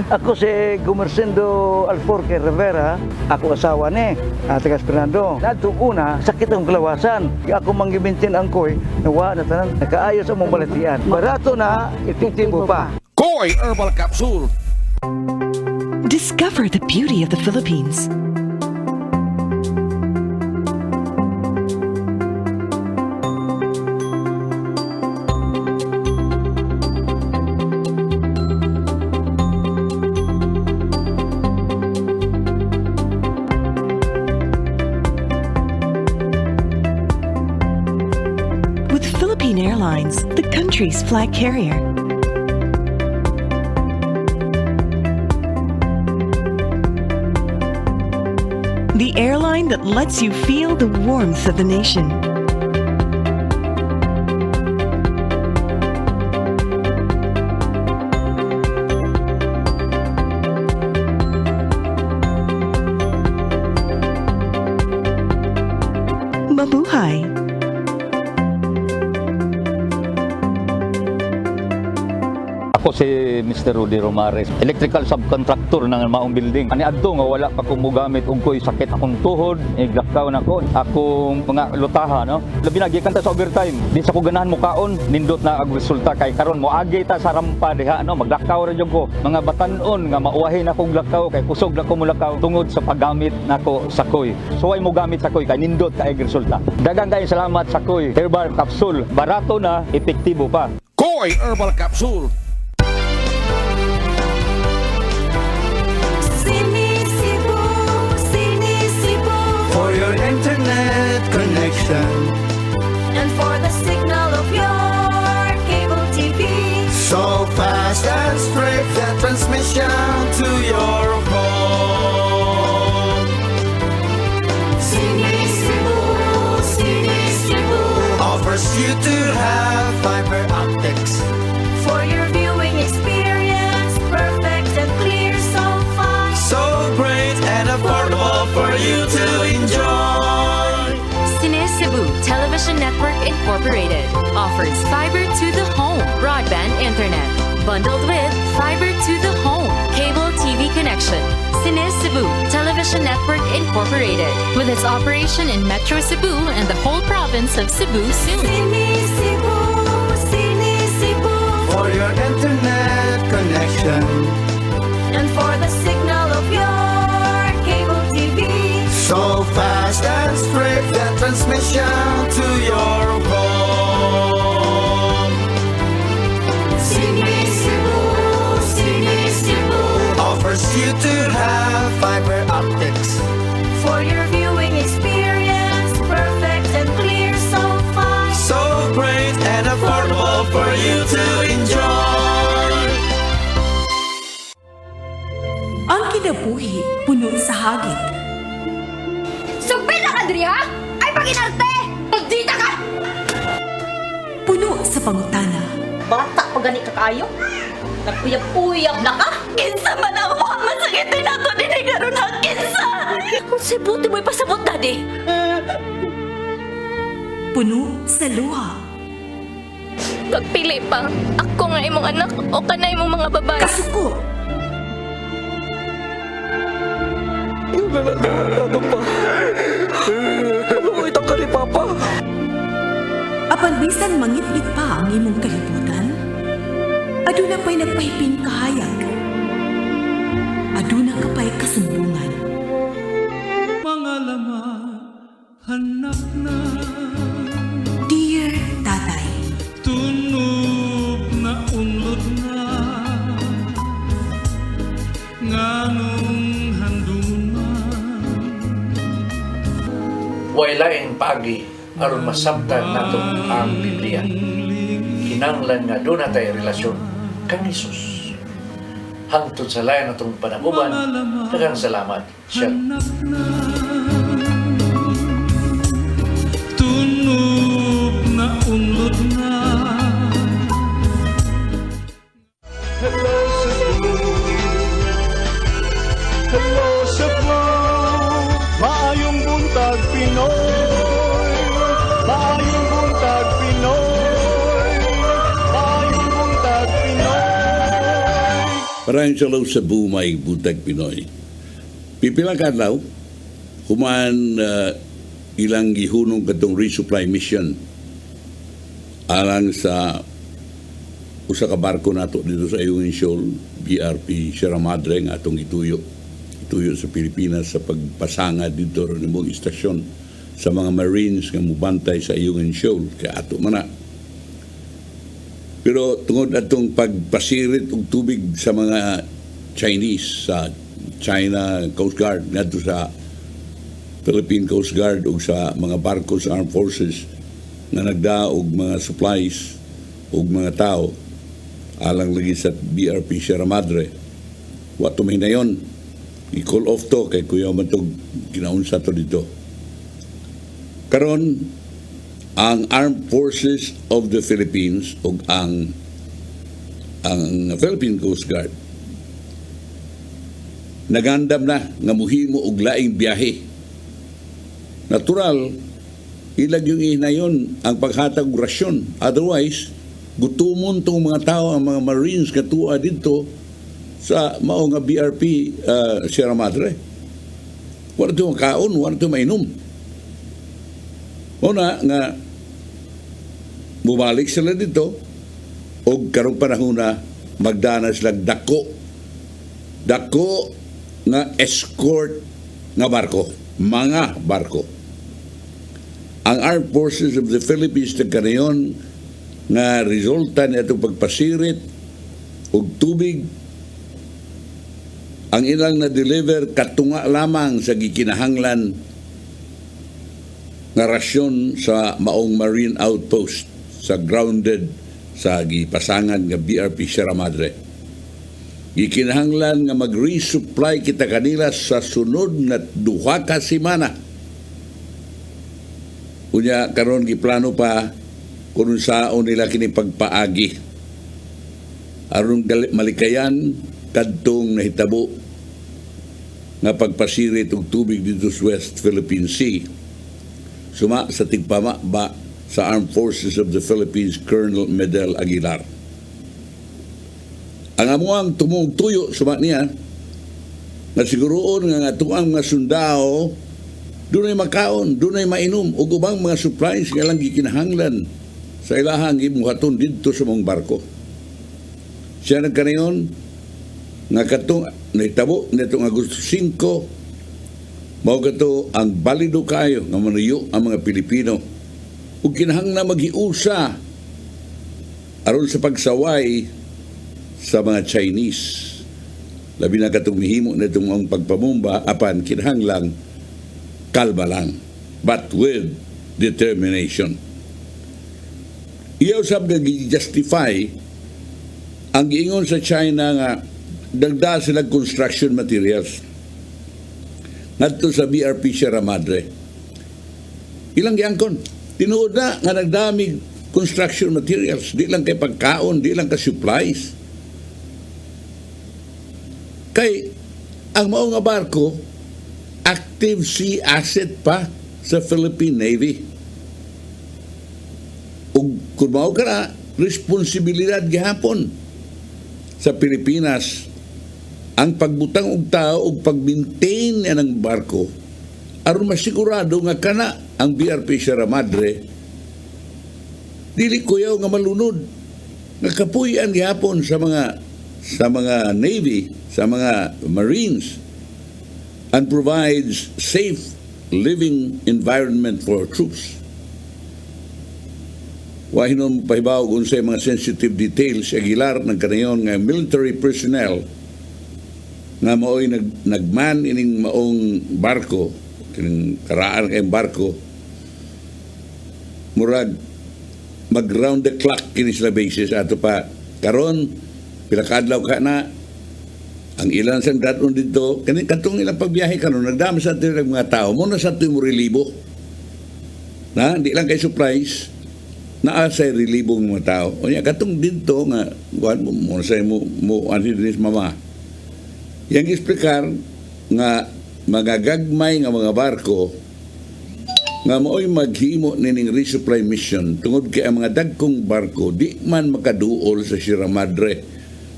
[SPEAKER 2] Ako si Gumersindo Alforque Rivera, ako asawa ni Tagas Fernando. Nadto una, sakit ang kalawasan. Ako manggibintin ang koy, nawa na tanan, nakaayos ang mong balatian. Barato na, epektibo pa.
[SPEAKER 5] Koy Herbal Capsule.
[SPEAKER 6] Discover the beauty of the Philippines. With Philippine Airlines, the country's flag carrier. The airline that lets you feel the warmth of the nation.
[SPEAKER 4] Ako si Mr. Rudy Romares, electrical subcontractor ng Maayong building. Ani adto nga wala pa kong mugamit ug ko'y sakit akong tuhod, iglakaw na ko. Akong mga lutaha, no? Labi na gikan ta sa overtime. Di sa ko ganahan mo kaon, nindot na ang resulta kay karon mo agi ta sa rampa diha, no? Maglakaw ra jud ko. Mga batan-on nga mauwahin akong lakaw kay kusog na ko mulakaw tungod sa paggamit nako sa koy. So ay mo gamit sa koy kay nindot kay resulta. Daghang kay salamat sa koy. Herbal capsule, barato na, epektibo pa.
[SPEAKER 5] Koy Herbal Capsule.
[SPEAKER 3] For your internet connection
[SPEAKER 10] And for the signal of your cable TV.
[SPEAKER 3] so fast and straight, the transmission to your home.
[SPEAKER 10] CEBU
[SPEAKER 3] Offers you to have fiber optics.
[SPEAKER 10] for your viewing experience, perfect and clear, so fast.
[SPEAKER 3] So great and affordable for you to enjoy.
[SPEAKER 11] CEBU Television Network Incorporated offers fiber to the home broadband internet bundled with fiber to the home cable TV connection. CEBU Television Network Incorporated with its operation in Metro Cebu and the whole province of Cebu soon.
[SPEAKER 10] CEBU
[SPEAKER 3] For your internet connection.
[SPEAKER 10] and for the signal of your cable TV.
[SPEAKER 3] So fast and straight, the transmission to your home.
[SPEAKER 10] CEBU
[SPEAKER 3] Offers you to have fiber optics.
[SPEAKER 10] for your viewing experience, perfect and clear, so fast.
[SPEAKER 3] So great and affordable for you to enjoy.
[SPEAKER 9] Ang kinabuhi puno sa hagit.
[SPEAKER 10] Sugpil na ka, Dria! Ay, paginarte! Magdita ka!
[SPEAKER 9] Puno sa pangutana.
[SPEAKER 10] Bata pa gani ka kayo? Nagpuyab-puyab na ka? Kinsa man ako ang masakitin ako dinigaro na kinsa! Kung sibuti mo'y pasabot, Daddy!
[SPEAKER 9] Puno sa luha.
[SPEAKER 7] Pagpili pa, ako nga imong anak o kanay imong mga babae.
[SPEAKER 9] Kasuko.
[SPEAKER 23] Yung nananado pa. Maluit ang kani Papa.
[SPEAKER 9] Apan bisan mangit-ngit pa ang imong kalibutan, aduna pa'y nagpahiping kahayag. Aduna ka pa'y kasumbungan.
[SPEAKER 23] Mga laman, hanap na.
[SPEAKER 9] Dear Tatay,
[SPEAKER 23] Tunog na unlod na. Nganong handuman.
[SPEAKER 24] Wailaing pagi aron masabtan nato ang Biblia. Kinanglan nga doon na tayo relasyon kang Jesus. Hangtod sa layan natong panaguban, daghang salamat. Siya.
[SPEAKER 23] Tunog na unlod na.
[SPEAKER 3] Hello Cebu. Hello Cebu. Maayong buntag Pinoy. Maayong buntag Pinoy. Maayong buntag Pinoy.
[SPEAKER 1] Maraming salaw sa Maayong Buntag Pinoy. Pipilang kadlaw, human ilang gihunong katong resupply mission alang sa usa ka barko nato dito sa Ayungin Shoal, BRP Sierra Madre nga atong ituyo sa Pilipinas sa pagpasanga dito ron imong istasyon sa mga Marines nga mubantay sa Ayungin Shoal kay ato man na. Pero tungod atong pagpasirit og tubig sa mga Chinese sa China Coast Guard ngadto sa Philippine Coast Guard o sa mga barko sa Armed Forces na nagdaog mga supplies o mga tao alang lagi sa BRP Sierra Madre. Wato may na yun. I-call off to kay kuya man to ginaunsa to dito. Karon ang Armed Forces of the Philippines o ang Philippine Coast Guard nagandam na nga muhimo og laing biyahe. Natural, ilag yung ihnayon ang paghatag rasyon. Otherwise, gutumon tong mga tao, ang mga Marines katua dito sa mao nga BRP Sierra Madre. Wala ito makaon, wala ito mainom. Una nga bumalik sila dito o karong panahon na magdanas lang dako nga escort nga barko, mga barko. Ang Armed Forces of the Philippines na kanayon nga resulta na itong pagpasirit og tubig ang ilang na-deliver katunga lamang sa gikinahanglan nga rasyon sa maong marine outpost sa grounded sa gipasangan nga BRP Sierra Madre. Gikinahanglan nga mag-resupply kita kanila sa sunod na 2 ka semana. Unya karon giplano pa kung saon nila kini pagpaagi aron malikayan kadtong nahitabo nga pagpasirit og tubig dito sa West Philippine Sea suma sa tigpama ba sa Armed Forces of the Philippines Colonel Medel Aguilar. Ang amuang tumong tuyo suma niya na siguroon nga atuang mga sundao dunay makaon, dunay mainom ug ubang mga supplies nga lang gikinahanglan sa ilahang gibuhaton didto sa mong barko. Siya nagkanayon nga katong nahitabo nitong Agosto 5 mao kato ang balido kayo nga manuyo ang mga Pilipino ug kinahanglan maghiusa aron sa pagsaway sa mga Chinese. Labi na katong mihimo nitong ang pagpamumba apan kinahanglan kalma lang but with determination. Iyaw sab nga gi-justify ang giingon sa China nga dagda sila construction materials ngadto sa BRP Sierra Madre. Ilang giangkon tinuod na nga nagdami construction materials, di lang kay pagkaon, di lang ka supplies. Kay ang mao nga barko active sea asset pa sa Philippine Navy. Ug kung mao ka na, responsibilidad gihapon sa Pilipinas ang pagbutang og tao ug pag-maintain ng barko aron masigurado nga kana ang BRP Sierra Madre dili kuyaw nga malunod nga kapuy-an gihapon sa mga Navy, sa mga Marines and provides safe living environment for troops. Wahinon pahibaw kung sa mga sensitive details Aguilar ng kanayon nga military personnel nga mao'y nagman ining maong barko kining karaan kayong barko murag mag round the clock kini sila basis ato pa karon pila ka adlaw ka na ang ilan sang daton dito kani katong ilang pagbiyahe karon nagdami sa atin mga tao mo na sa atin mo relibo na di lang kay supplies naa sa relibong mga tao. O niya, katong dito nga, buwan mo sa mo anhidinis mama. Yang explicar nga mga gagmay nga mga barko nga mooy maghimo nining resupply mission tungod kay ang mga dagkong barko di man makaduol sa Sierra Madre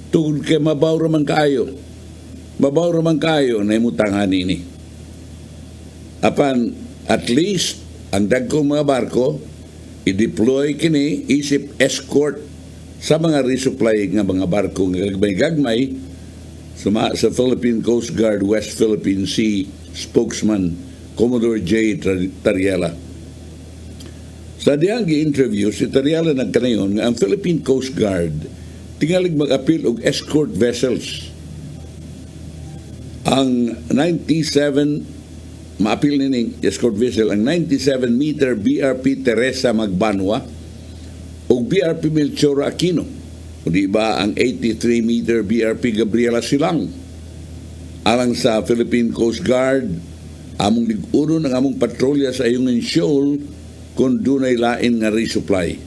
[SPEAKER 1] tungod kay mabaw raman kaayo na imutangan ini. Apan at least ang dagkong mga barko i-deploy kini isip escort sa mga resupply nga mga barko nga gagmay suma sa Philippine Coast Guard West Philippine Sea spokesman Commodore J. Tariela. Sa diyang gi-interview si Tariela nagkanayon nga ang Philippine Coast Guard tingalig mag-appeal og escort vessels. Ang 97 maapil nining escort vessel ang 97-meter BRP Teresa Magbanwa o BRP Melchor Aquino o di ba ang 83-meter BRP Gabriela Silang alang sa Philippine Coast Guard among lig-uno ng among patrolya sa Ayungin Shoal kung dunay lain nga resupply.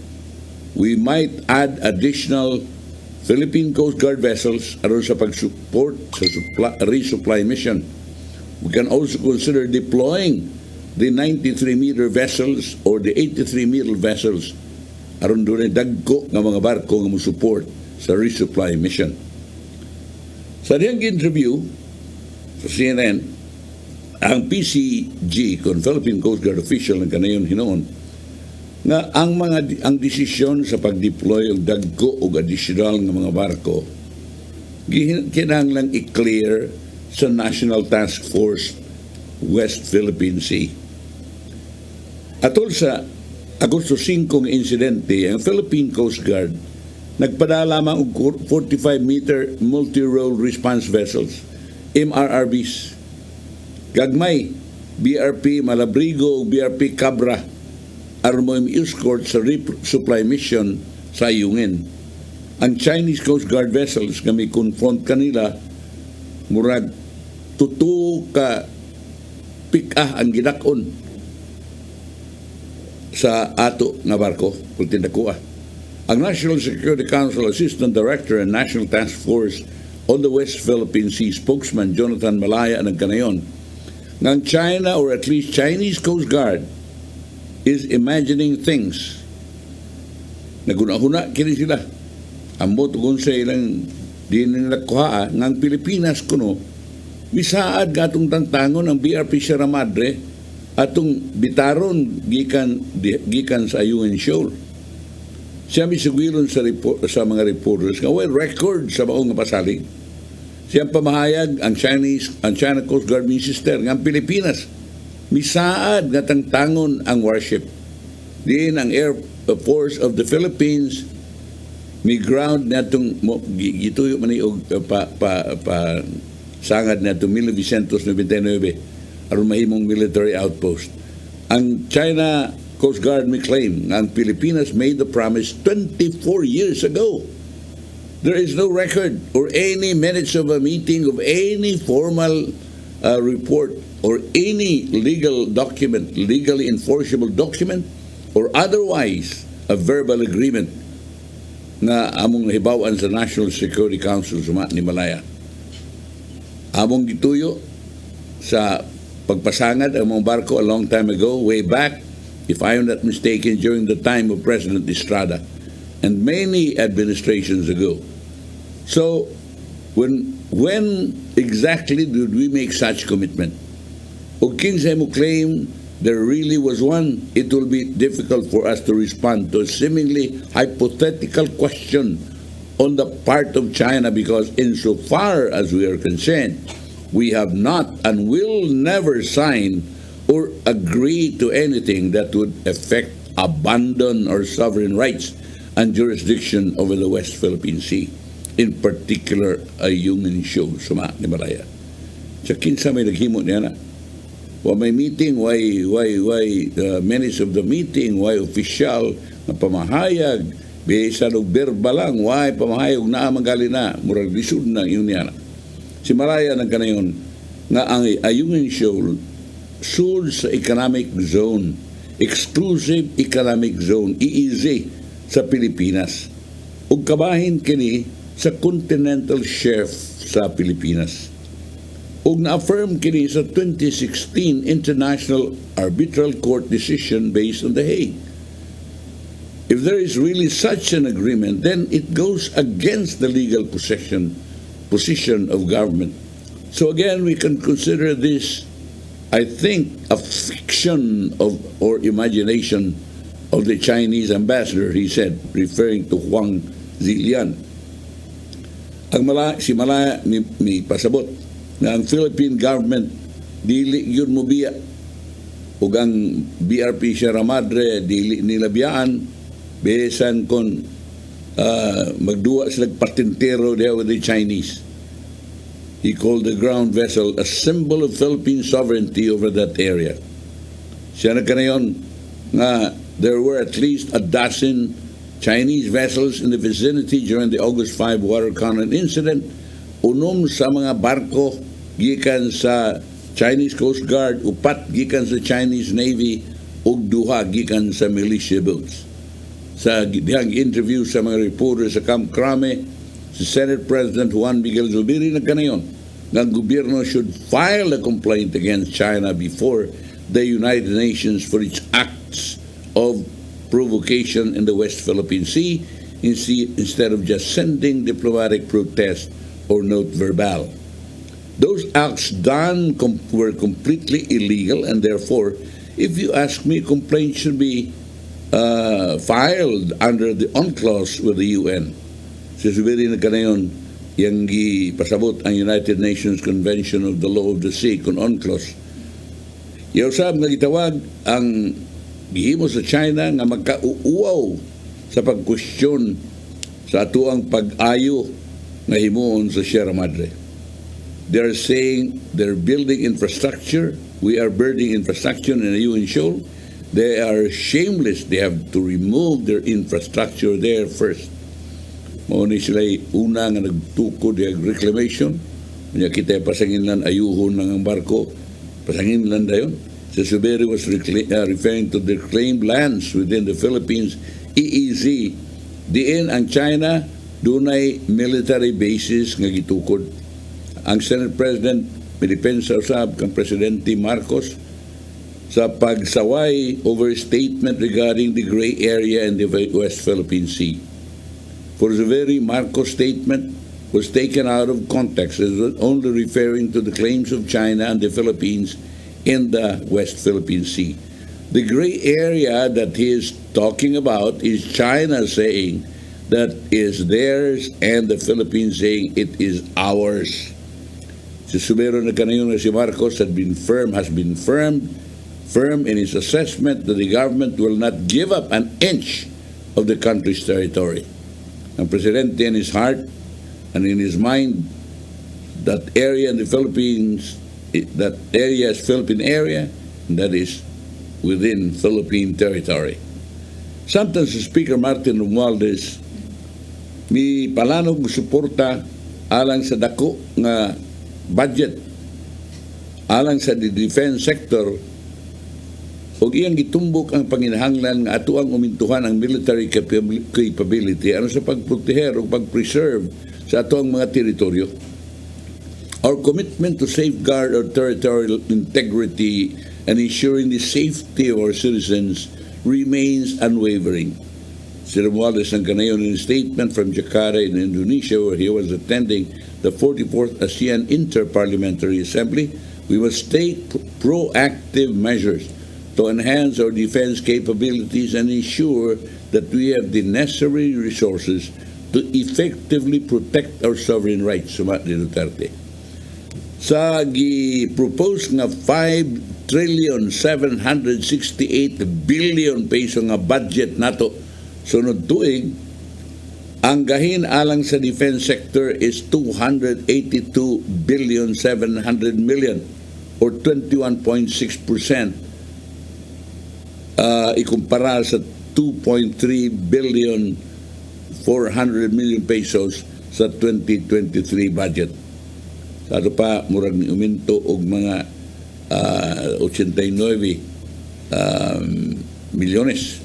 [SPEAKER 1] We might add additional Philippine Coast Guard vessels aron sa pag-support sa resupply mission. We can also consider deploying the 93-meter vessels or the 83-meter vessels aron doon dagko nga mga barko nga mo-support sa resupply mission. Sa diyang interview sa CNN, ang PCG, kung Philippine Coast Guard official na kanayon hinoon, nga ang desisyon sa pag-deploy og dagko og additional nga mga barko kinahanglang i-clear sa National Task Force West Philippine Sea. Atol sa Agosto 5 nga insidente, ang Philippine Coast Guard nagpadala lamang og 45-meter multi-role response vessels, MRRVs. Gagmay, BRP Malabrigo o BRP Cabra aron mo i-escort sa resupply mission sa Ayungin. Ang Chinese Coast Guard vessels nga may confront kanila, murag tuto ka pik-ah ang gidakon sa ato nga barko kung tindakuha. Ang National Security Council Assistant Director and National Task Force on the West Philippine Sea spokesman Jonathan Malaya ng kanayon ng China or at least Chinese Coast Guard is imagining things. Naguna-huna kini sila. Ambot kung sa ilang di nila kuhaa ng Pilipinas kuno misaad gatong tantangon ang BRP Sierra Madre atong bitaron gikan sa Ayungin Shoal. Siya misugwilon sa mga reporters nga well record sa maong nga pasalig. Siyang pamahayag ang China Coast Guard Minister nga ang Pilipinas misaad nga tangtangon ang warship. Diin ang Air Force of the Philippines mi ground natong gituyo man og sangad natong 1999 aron mahimong military outpost. Ang China Coast Guard may claim na ang Pilipinas made the promise 24 years ago. There is no record or any minutes of a meeting of any formal report or any legal document, legally enforceable document, or otherwise a verbal agreement na among nahibawan sa National Security Council suma ni Malaya. Among gituyo sa pagpasangad ang mga barko a long time ago, way back, if I am not mistaken, during the time of President Estrada and many administrations ago. So, when exactly did we make such commitment? O kinsay mo claim there really was one, it will be difficult for us to respond to a seemingly hypothetical question on the part of China because insofar as we are concerned, we have not and will never sign or agree to anything that would affect, abandon, or sovereign rights and jurisdiction over the West Philippine Sea, in particular, Ayungin Shoal, suma ni Malaya. Sa kinsa may naghimo niya na. Wa may meeting, why minutes of the meeting, why official na pamahayag, bisan og verbal lang, why pamahayag na magali na, murag lisod na yun niya na. Si Malaya ng kanayon nga ang Ayungin Shoal sud sa economic zone, exclusive economic zone, EEZ, sa Pilipinas. Ug kabahin kini sa continental shelf sa Pilipinas. Ug na-affirm kini sa 2016 International Arbitral Court decision based on The Hague. If there is really such an agreement, then it goes against the legal position of government. So again, we can consider this, I think, a fiction or imagination of the Chinese ambassador, he said, referring to Huang Zilian. Si Malaya may pasabot na ang Philippine government dili yun mo biya ug ang BRP Sierra Madre dili nila biyaan besan kon magduwa sila patentero there with the Chinese. He called the ground vessel a symbol of Philippine sovereignty over that area. Siya na kanayon nga there were at least a dozen Chinese vessels in the vicinity during the August 5 water cannon incident. Unom sa mga barko gikan sa Chinese Coast Guard, upat gikan sa Chinese Navy, ug duha gikan sa militia boats. Sa dihang interview sa mga reporter sa Camp Crame, si Senate President Juan Miguel Zubiri na kanayon nga ang gobyerno should file a complaint against China before the United Nations for its acts of provocation in the West Philippine Sea instead of just sending diplomatic protest or note verbal. Those acts done were completely illegal, and therefore, if you ask me, complaints should be filed under the UNCLOS with the UN. Sisubirin na kanayon, yung pasabot ang United Nations Convention of the Law of the Sea, kung UNCLOS. Yausab nga gitawag ang gihimo sa China nga magkauuaw sa pagkwestiyon sa atuang pag-ayo nga himuon sa Sierra Madre. They're saying they're building infrastructure. We are building infrastructure in a UN shoal. They are shameless. They have to remove their infrastructure there first. Mauni sila una nga nagtukod yung reclamation. Kanya kita pasangin lang ayuhon ng ang barko. Pasangin lang dayon. Si CEBU was referring to the claimed lands within the Philippines, EEZ. Diin ang China, dunay military bases nga gitukod. Ang Senate President, Milipensa usab kang Presidente Marcos sa pagsaway over statement regarding the gray area in the West Philippine Sea. For the very Marcos statement was taken out of context as only referring to the claims of China and the Philippines in the West Philippine Sea. The gray area that he is talking about is China saying that is theirs and the Philippines saying it is ours. Si Sumero na kanayon na si Marcos has been firm in his assessment that the government will not give up an inch of the country's territory. Ang Presidente in his heart and in his mind, that area in the Philippines, that area is Philippine area, and that is within Philippine territory. Sometimes Speaker Martin Romualdez mi palanog suporta alang sa dako nga budget alang sa defense sector ug iyang gitumbok ang panginahanglan nga ato ang umintuhan ang military capability ano sa pagproteher ug pagpreserve sa ato ang mga teritoryo. Our commitment to safeguard our territorial integrity and ensuring the safety of our citizens remains unwavering. Si Romualdez ang kanayon in a statement from Jakarta in Indonesia where he was attending the 44th ASEAN Inter-Parliamentary Assembly, we must take proactive measures to enhance our defense capabilities and ensure that we have the necessary resources to effectively protect our sovereign rights, sumat ni Duterte. Sa gi-propose nga 5,768 billion peso nga budget nato sunod tuig, ang gahin alang sa defense sector is 282,700,000,000 or 21.6%. Ikumpara sa 2.3,400,000,000 pesos sa 2023 budget. Sa ato pa, murag ni uminto og mga 89 bilyones.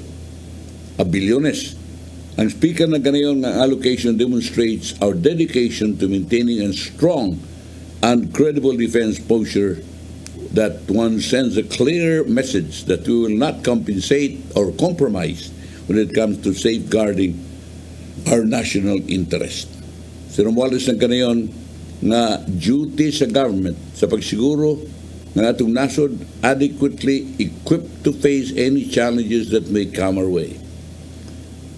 [SPEAKER 1] Ang speaker na ganayon ng allocation demonstrates our dedication to maintaining a strong and credible defense posture that one sends a clear message that we will not compensate or compromise when it comes to safeguarding our national interest. Si Romualdez ng kanayon nga duty sa government sa pagsiguro ng atong nasod adequately equipped to face any challenges that may come our way.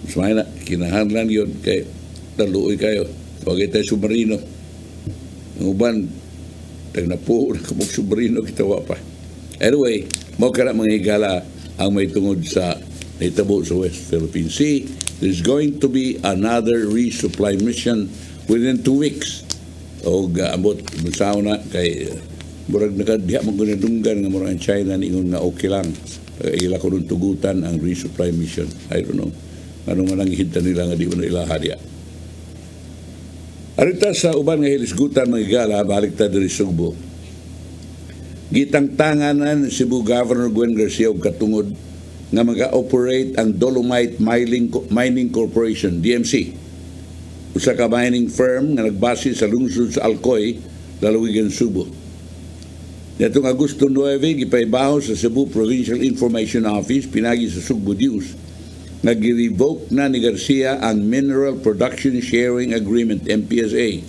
[SPEAKER 1] Mas mahina, kinahanglan yun kay taluoy kayo. Pagay tayo submarino. Ang uban, tagnapo na kamog submarino kitawa pa. Anyway, mau ka na mga higala ang may tungod sa naitabo sa West Philippine Sea. There's going to be another resupply mission within 2 weeks. O gaabot, masaw na kay murag nakadiha maggunadunggan nga murag ang China ningon nga okay lang. Ila ko nung tugutan ang resupply mission. I don't know. Anong nga nangihinta nila nga di mo na ilaha diya. Arita sa uban nga hilisgutan mga igala, balik ta diri Sugbo. Gitangtanganan ni Cebu Governor Gwen Garcia og katungod nga mag-operate ang Dolomite Mining Corporation, DMC. Usa ka mining firm nga nagbase sa lungsod sa Alcoy, Lalawigan, Subo. Netong Agosto 9, gipaibaho sa Cebu Provincial Information Office, pinagi sa Sugbo News, nga gi-revoke na ni Garcia ang Mineral Production Sharing Agreement MPSA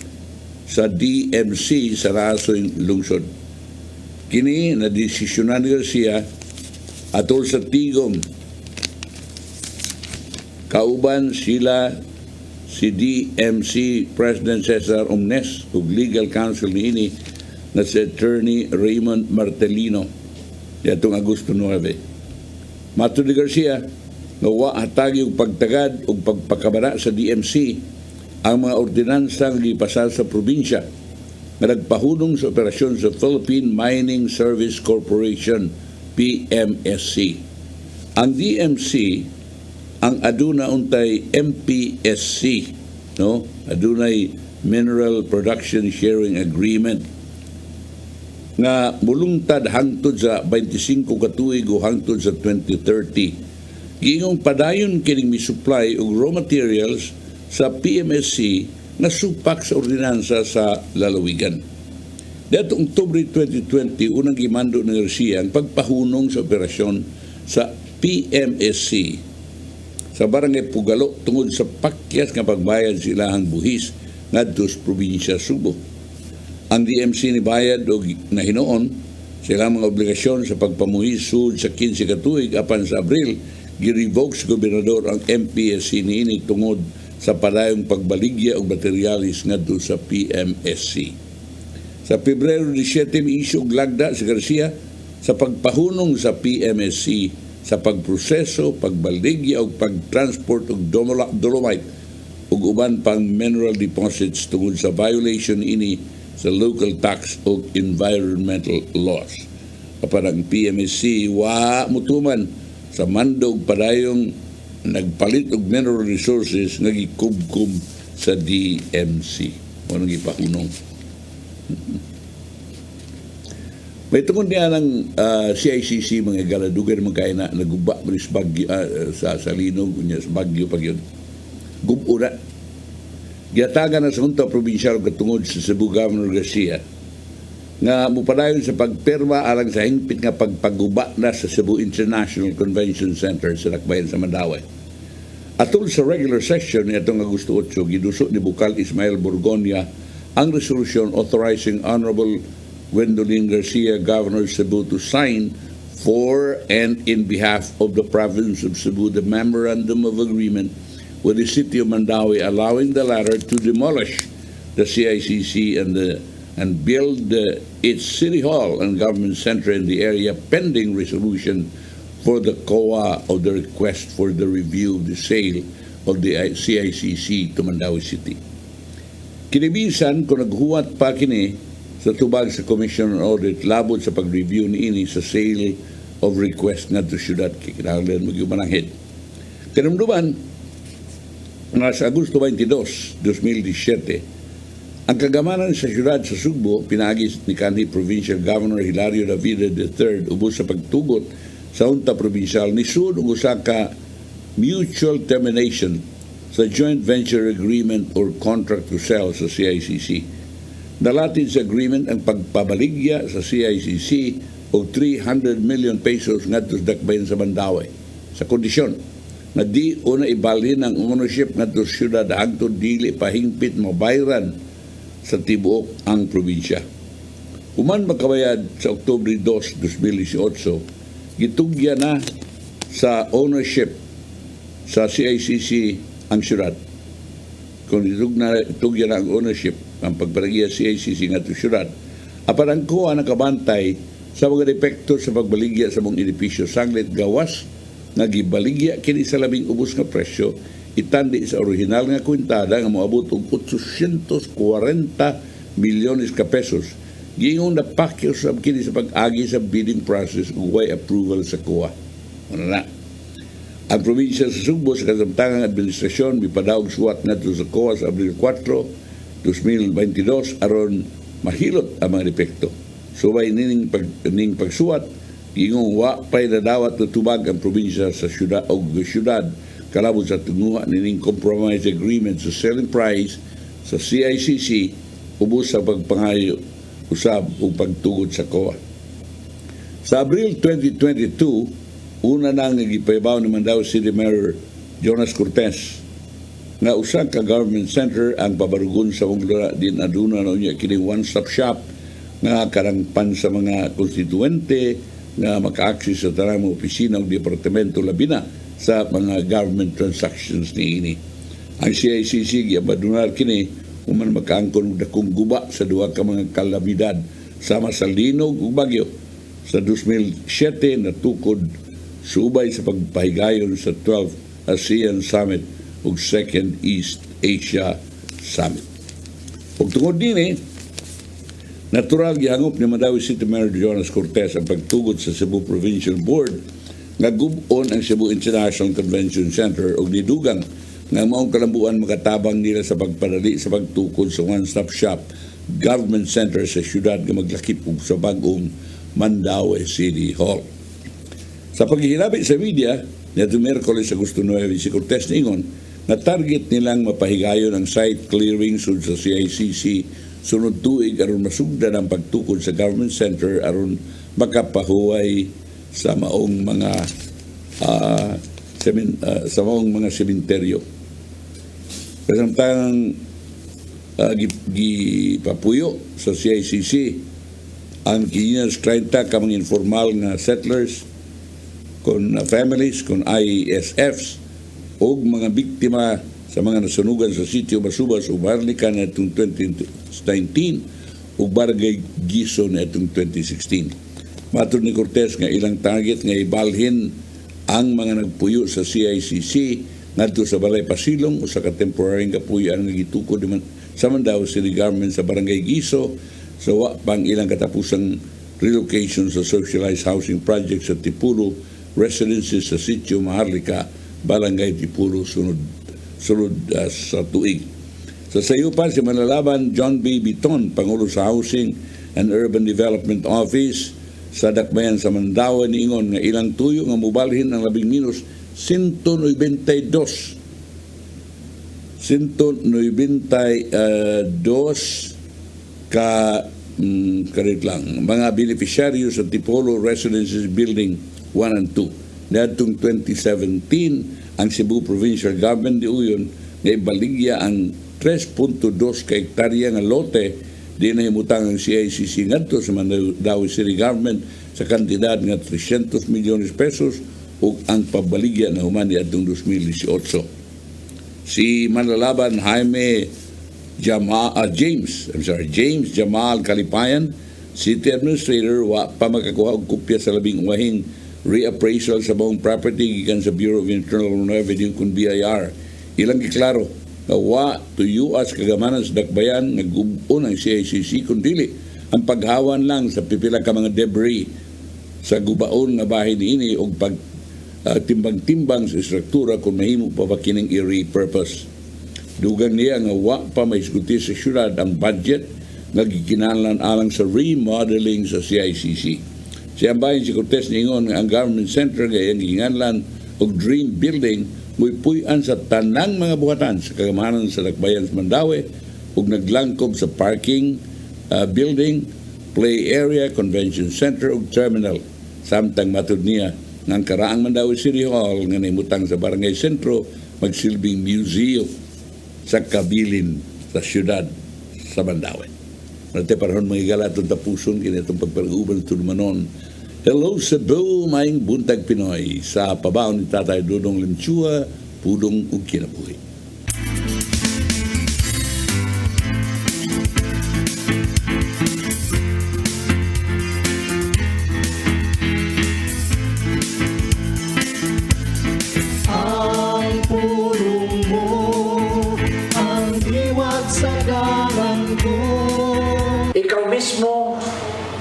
[SPEAKER 1] sa DMC sa Rasoy Lungsod. Kini na desisyonan ni Garcia atol sa tigom kauban sila si DMC President Cesar Omnes ug legal counsel niini na si Attorney Raymond Martelino yatong Agosto 9. Matud ni Garcia nga wa hatagi og pagtagad og pagpakabara sa DMC ang mga ordinansang gipasal sa probinsya nga nagpahunong sa operasyon sa Philippine Mining Service Corporation PMSC. Ang DMC ang aduna untay MPSC, no? Adunay Mineral Production Sharing Agreement nga mulungtad hangtod sa 25 ka tuig o hangtod sa 2030. Giingong padayon kining misupply og raw materials sa PMSC na supak sa ordinansa sa lalawigan. Dato Oktubre 2020, unang gimando ng Garcia ang pagpahunong sa operasyon sa PMSC sa barangay Pugalo tungod sa pakyas nga pagbayad sa ilahang buhis ngadto sa probinsya Subo. Ang DMC ni bayad og nahinoon sila mga obligasyon sa pagpamuhis sud sa 15 ka tuig apan sa Abril gi-revoke sa gobernador ang MPSC niini tungod sa padayong pagbaligya og materialis ngadto sa PMSC. Sa Pebrero 17 miisyu og lagda si Garcia sa pagpahunong sa PMSC sa pagproseso, pagbaligya og pagtransport og dolomite ug uban pang mineral deposits tungod sa violation ini sa local tax o environmental laws. Apan ang PMSC wa mutuman sa mandog padayong nagpalit og mineral resources nga gikubkub sa DMC. Ano gipahunong. May tungod niya ng CICC mga galadugan mga kaya na naguba sa bagyo, sa linog sa bagyo pag yun. Gubura. Giyatagan na sa unta probinsyal katungod sa Cebu Governor Garcia nga mupadayon sa pagpirma alang sa hingpit nga pagpaguba na sa Cebu International Convention Center sa Lakbayan sa Mandaue. Atol sa regular session ni atong Agosto 8, giduso ni Bukal Ismael Borgonia ang resolution authorizing Honorable Gwendolyn Garcia, Governor of Cebu, to sign for and in behalf of the province of Cebu the Memorandum of Agreement with the City of Mandaue allowing the latter to demolish the CICC and build its City Hall and Government Center in the area pending resolution for the COA of the request for the review of the sale of the CICC to Mandaue City. Kinibisan kung naghuwat pa kini sa tubag sa Commission on Audit labot sa pag-review niini sa sale of request nga to syudad kinahanglan magyumananghid. Kanumduman nga sa Agosto 22, 2017, ang kagamanan sa syudad sa Sugbo pinaagi ni kanhi Provincial Governor Hilario David III ubos sa pagtugot sa unta provincial ni sud og usa ka mutual termination sa joint venture agreement or contract to sell sa CICC. Dalatid sa agreement ang pagpabaligya sa CICC og 300 million pesos ngadto sa dakbayan sa Mandaue sa kondisyon na di una ibalhin ang ownership ngadto sa syudad hangtod dili pahingpit mabayran sa tibuok ang probinsya. Human makabayad sa Oktubre 2, 2018, gitugya na sa ownership sa CICC ang syudad. Kung itugya na ang ownership ang pagbaragya CICC nga ito syudad, apan ang kuha nakabantay sa mga depekto sa pagbaligya sa mong edipisyo sanglit gawas nga gibaligya kini sa labing ubos nga presyo itandi sa original nga kwintada nga moabot og 840 milyones ka pesos giingong napakyo sa kini sa pag-agi sa bidding process ug way approval sa kuha. Ano na? Ang probinsya sa Sugbo sa kasamtangang administrasyon mipadaog suwat ngadto sa kuha sa Abril 4, 2022 aron mahilot ang mga depekto. Subay nining pagsuwat giingong wa pay nadawat na tubag ang probinsya sa syudad o syudad kalabot sa tunguha nining compromise agreement sa selling price sa CICC ubos sa pagpangayo usab o pagtugod sa COA. Sa Abril 2022, una nang nagipaibaw ni Mandaue City Mayor Jonas Cortez nga usa ka government center ang pabarugon sa Ungla din aduna na unya kini one-stop shop nga karangpan sa mga konstituente nga maka-access sa tanang mga opisina o departamento labi na sa mga government transactions niini. Ang CICC giabadunar kini human makaangkon og dakong guba sa duha ka mga kalamidad sama sa linog ug bagyo sa 2007 natukod subay sa pagpahigayon sa 12th ASEAN Summit ug 2nd East Asia Summit. Ug tungod dinhi, natural gihangop ni Mandawi City Mayor Jonas Cortez ang pagtugod sa Cebu Provincial Board nga gub-on ang Cebu International Convention Center ug nidugang nga maong kalambuan makatabang nila sa pagpadali sa pagtukod sa one-stop shop government center sa syudad nga maglakip ug sa bag-ong Mandawi City Hall. Sa paghihinabi sa media, nito Miyerkules sa Agosto 9, si Cortez ningon na target nilang mapahigayon ang site clearing sud sa CICC sunod tuig aron masugdan ang pagtukod sa government center aron makapahuway sa maong mga sementeryo. Kasamtang gipapuyo sa CICC ang 530 ka mga informal nga settlers kon families, kon ISFs o mga biktima sa mga nasunugan sa sitio Basubas o Barlican atong 2019 o Barangay Gison atong 2016. Matod ni Cortez nga ilang target nga ibalhin ang mga nagpuyo sa CICC ngadto sa Balay Pasilong o sa katemporaryong kapuyan nga gitukod sa Mandawi City Government sa Barangay Giso sa pang ilang katapusang relocation sa socialized housing project sa Tipulo residences sa sitio Maharlika, Barangay Tipulo, sunod sa tuig. Sa sayupan, si Manlalaban John B. Biton, Pangulo sa Housing and Urban Development Office sa Dakbayan sa Mandawi niingon nga ilang tuyo nga mubalhin ang labing minus 192 ka mga beneficiaryo sa Tipolo Residences Building 1 and 2. Niadtong 2017, ang Cebu Provincial Government di uyon nga ibaligya ang 3.2 ka hektarya nga lote di na himutang ang CICC ngadto sa Mandawi City Government sa kantidad nga 300 milyones pesos ug ang pabaligya na human niadtong 2018. Si Manlalaban James Jamal Kalipayan, City Administrator, wa pa makakuha og kopya sa labing umahing reappraisal sa buong property gikan sa Bureau of Internal Revenue kun BIR. Ilang giklaro nga wa tuyuas kagamanan sa Dakbayan nga gub-on ang CICC kun dili ang paghawan lang sa pipila ka mga debris sa gubaon nga bahin niini og pag timbang-timbang sa struktura kung mahimo pa ba kining i-repurpose. Dugang niya nga wa pa maisguti sa syudad ang budget nga gikinahanglan alang sa remodeling sa CICC. Siya bayan si Cortez niingon nga ang government center nga iyang gihinganlan og dream building muipuy-an sa tanang mga buhatan sa kagamanan sa Dakbayan sa Mandawi ug naglangkob sa parking building, play area, convention center ug terminal. Samtang matud niya nga ang karaang Mandawi City Hall nga nahimutang sa Barangay Sentro magsilbing museum sa kabilin sa syudad sa Mandawi. Nate parahon mga galatong tapuson kini itong pagpag-uban ito manon. Hello Cebu, Maayong Buntag Pinoy sa pabaon ni Tatay Dodong Limchua, Pudong ug Kinabuhi.
[SPEAKER 3] Ang pulong mo, ang diwat sa galang ko.
[SPEAKER 8] Ikaw mismo,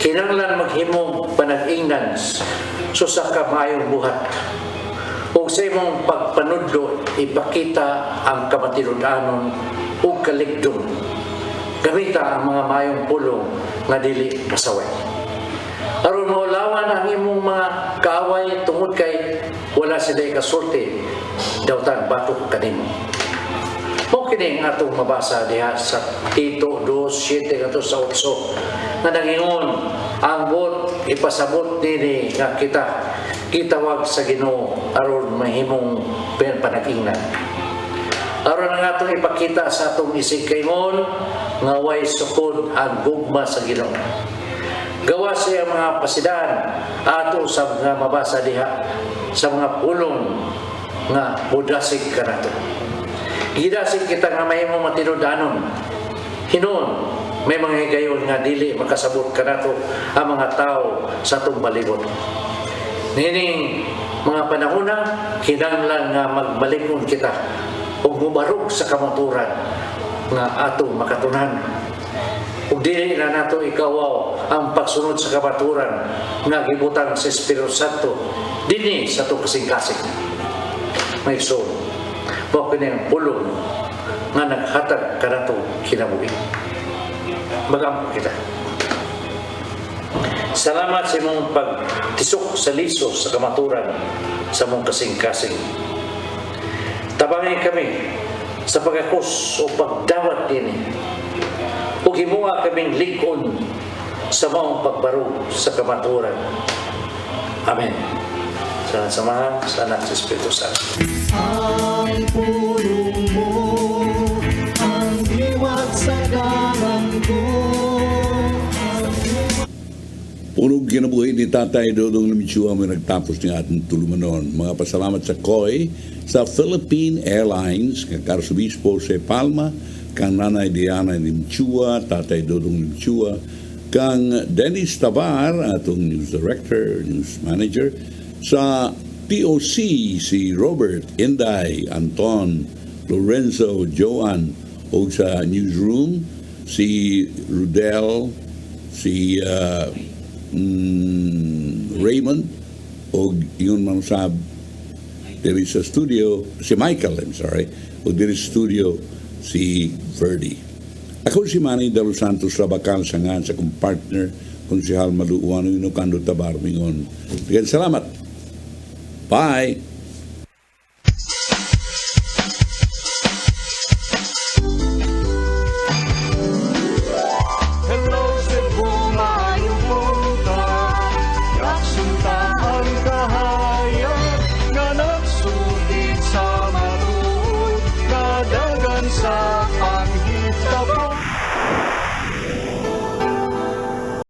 [SPEAKER 8] kinanglan maghimong panag-ingnan so sa kamayong buhat. Ug sa imong pagpanudlo, ipakita ang kamatinud-anon ug kaligdom. Gamita ang mga mayong pulong nga dili pasaway. Aron maulawan ang imong mga kaaway tungod kay wala sila kasulti, dawtan batok kanimo. Mo kini nga atong mabasa diha sa Tito 2:7 ngadto sa 8 nga nangingon ang bot ipasabot nini nga kita kitawag sa Ginoo aron mahimong panag-ingnan. Aron nga itong ipakita sa atong isigkaymon nga way sukod ang gugma sa Ginoo. Gawa siya mga pasidaan ato sa mga mabasa diha sa mga pulong nga budasig ka nato. Gidasig kita nga mahimo matinud-anon. Hinuon may mga higayon nga dili makasabot ka nato ang mga tao sa atong balibot. Nining mga panahona kinahanglan nga magbalingon kita ug mubarog sa kamaturan nga ato makatunan. Ug dili na nato ikawaw ang pagsunod sa kamaturan nga gibutang sa Espiritu Santo dinhi sa atong kasing-kasing. May soul. Mao kini ang pulong nga naghatag kanato kinabuhi. Magampo kita. Salamat sa imong pagtisok sa liso sa kamaturan sa mong kasing-kasing. Tabangin kami sa pagakos o pagdawat din. Ug himuha kaming lig-on sa maong pagbarog sa kamaturan. Amen. Sa samahan sa anak sa Espiritu Santo.
[SPEAKER 3] Ang pulong mo, ang diwat sa dalang ko.
[SPEAKER 1] Punog kinabuhi ni Tatay Dodong Lamichua may nagtapos ng ating tulumanon. Mga pasalamat sa COI, sa Philippine Airlines, kang Arsobispo sa Palma, kang Nanay Diana Lamichua, Tatay Dodong Lamichua, kang Dennis Tabar, atong News Director, News Manager, sa TOC, si Robert, Inday, Anton, Lorenzo, Joan, o sa Newsroom, si Rudel, si Raymond, o yun man sab diri sa studio si Michael, I'm sorry, o diri sa studio si Verdi. Ako si Manny de los Santos Rabakal sa ngan sa kong partner Konsehal Maluuano Inokando Tabar Mingon. Again, salamat. Bye.
[SPEAKER 3] Sa